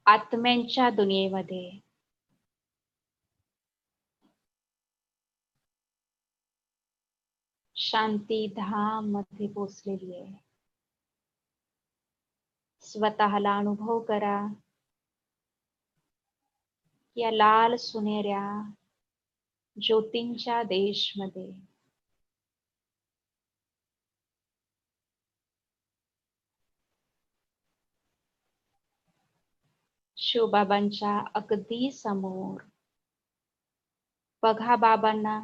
आत्म्यांच्या दुनियेमध्ये, शांती धाम मध्ये पोचलेली आहे. स्वतःला अनुभव करा. या लाल सुनेऱ्या ज्योतींच्या देशमध्ये शिवबाबांच्या अगदी समोर बघा बाबांना.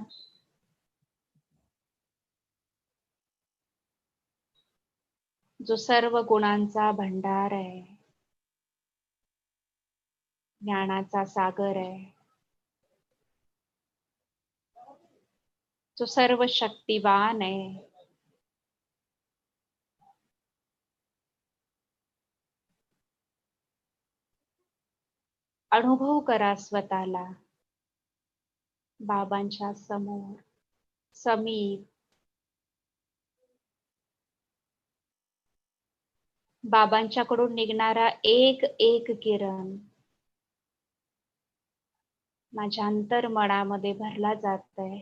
जो सर्व गुणांचा भंडार आहे, ज्ञानाचा सागर आहे, जो सर्व शक्तिवान आहे, अनुभव करा स्वतःला बाबांच्या समोर, समीप. बाबांच्याकडून निघणारा एक एक किरण माझ्या अंतर्मनामध्ये भरला जात आहे.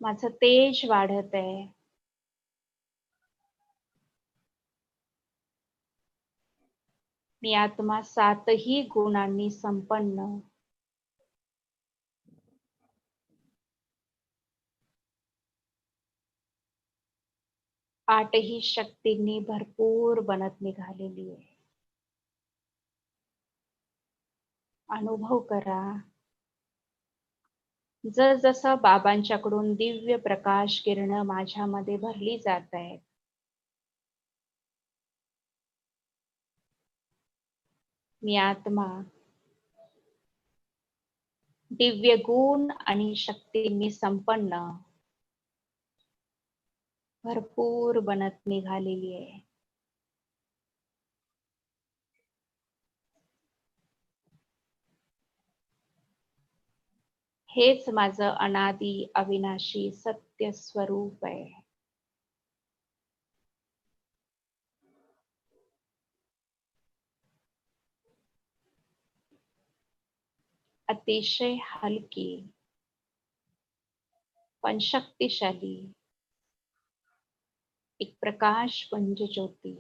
माझं तेज वाढत आहे. मी आत्मा सातही गुणांनी संपन्न, आठही शक्तींनी भरपूर बनत निघालेली आहे. अनुभव करा. जसं बाबांच्याकडून दिव्य प्रकाश किरण माझ्यामध्ये भरली जात आहेत, मी आत्मा दिव्य गुण आणि शक्तींनी संपन्न भरपूर बनत निघालेली आहे. हेच माझं अनादी अविनाशी सत्य स्वरूप आहे. अतिशय हलकी पण शक्तिशाली एक प्रकाश पुंज ज्योती.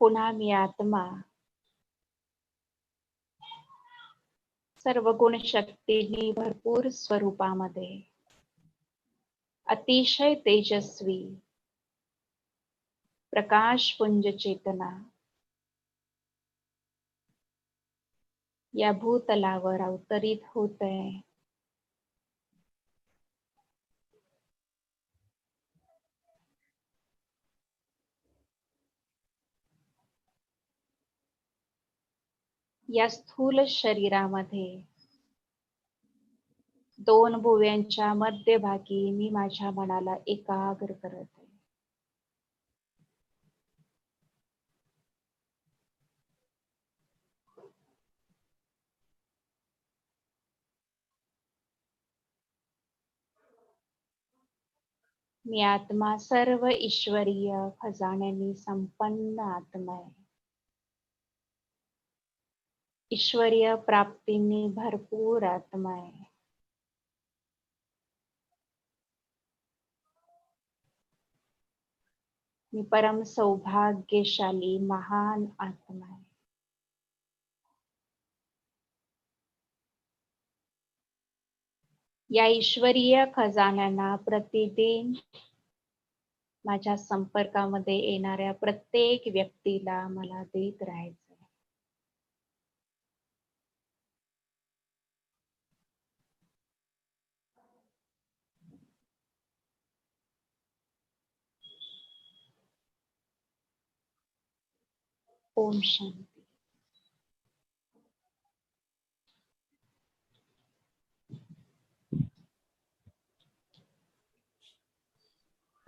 पुन्हा मी आत्मा सर्व गुण शक्तींनी भरपूर स्वरूपामध्ये अतिशय तेजस्वी प्रकाश पुंज चेतना या भूतलावर अवतरित होत आहे. या स्थूल शरीरामध्ये दोन भुवयांच्या मध्यभागी मी माझ्या मनाला एकाग्र करत आहे. मी आत्मा सर्व ईश्वरीय खजान्यांनी संपन्न आत्मा आहे. ईश्वरीय प्राप्तींनी भरपूर आत्मा आहे. मी परम सौभाग्यशाली महान आत्मा आहे. या ईश्वरीय खजान्यांना प्रतिदिन माझ्या संपर्कामध्ये येणाऱ्या प्रत्येक व्यक्तीला मला देत राहायचं. ओम शांती.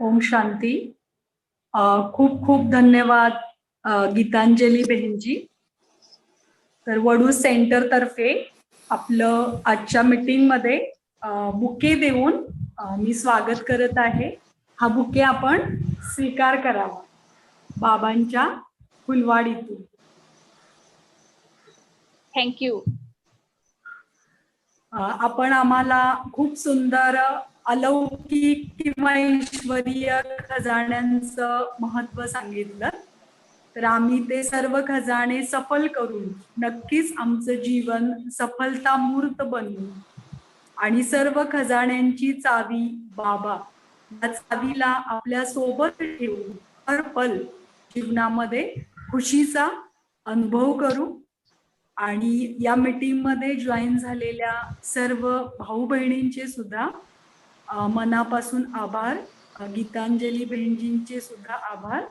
ओम शांती. खूप खूप धन्यवाद गीतांजली बहिणजी. तर वडू सेंटर तर्फे आपलं आजच्या मीटिंग मध्ये बुके देऊन मी स्वागत करत आहे. हा बुके आपण स्वीकार करावा बाबांच्या फुलवाडीतून. थँक्यू. आपण आम्हाला खूप सुंदर अलौकिक किंवा ईश्वरीय खजाण्यांचं महत्व सांगितलं. तर आम्ही ते सर्व खजाने सफल करून नक्कीच आमचं जीवन सफलता मूर्त बनवू आणि सर्व खजाण्यांची चावी बाबा या चावीला आपल्या सोबत ठेवून हर पल जीवनामध्ये खुशीचा अनुभव करू. आणि या मीटिंग मध्ये जॉईन झालेल्या सर्व भाऊ बहिणींचे सुद्धा मनापासून आभार. गीतांजली बहिणजींचे सुद्धा आभार.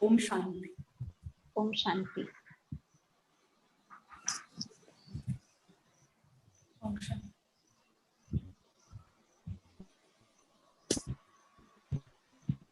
ओम शांती. ओम शांती. ओम शांती.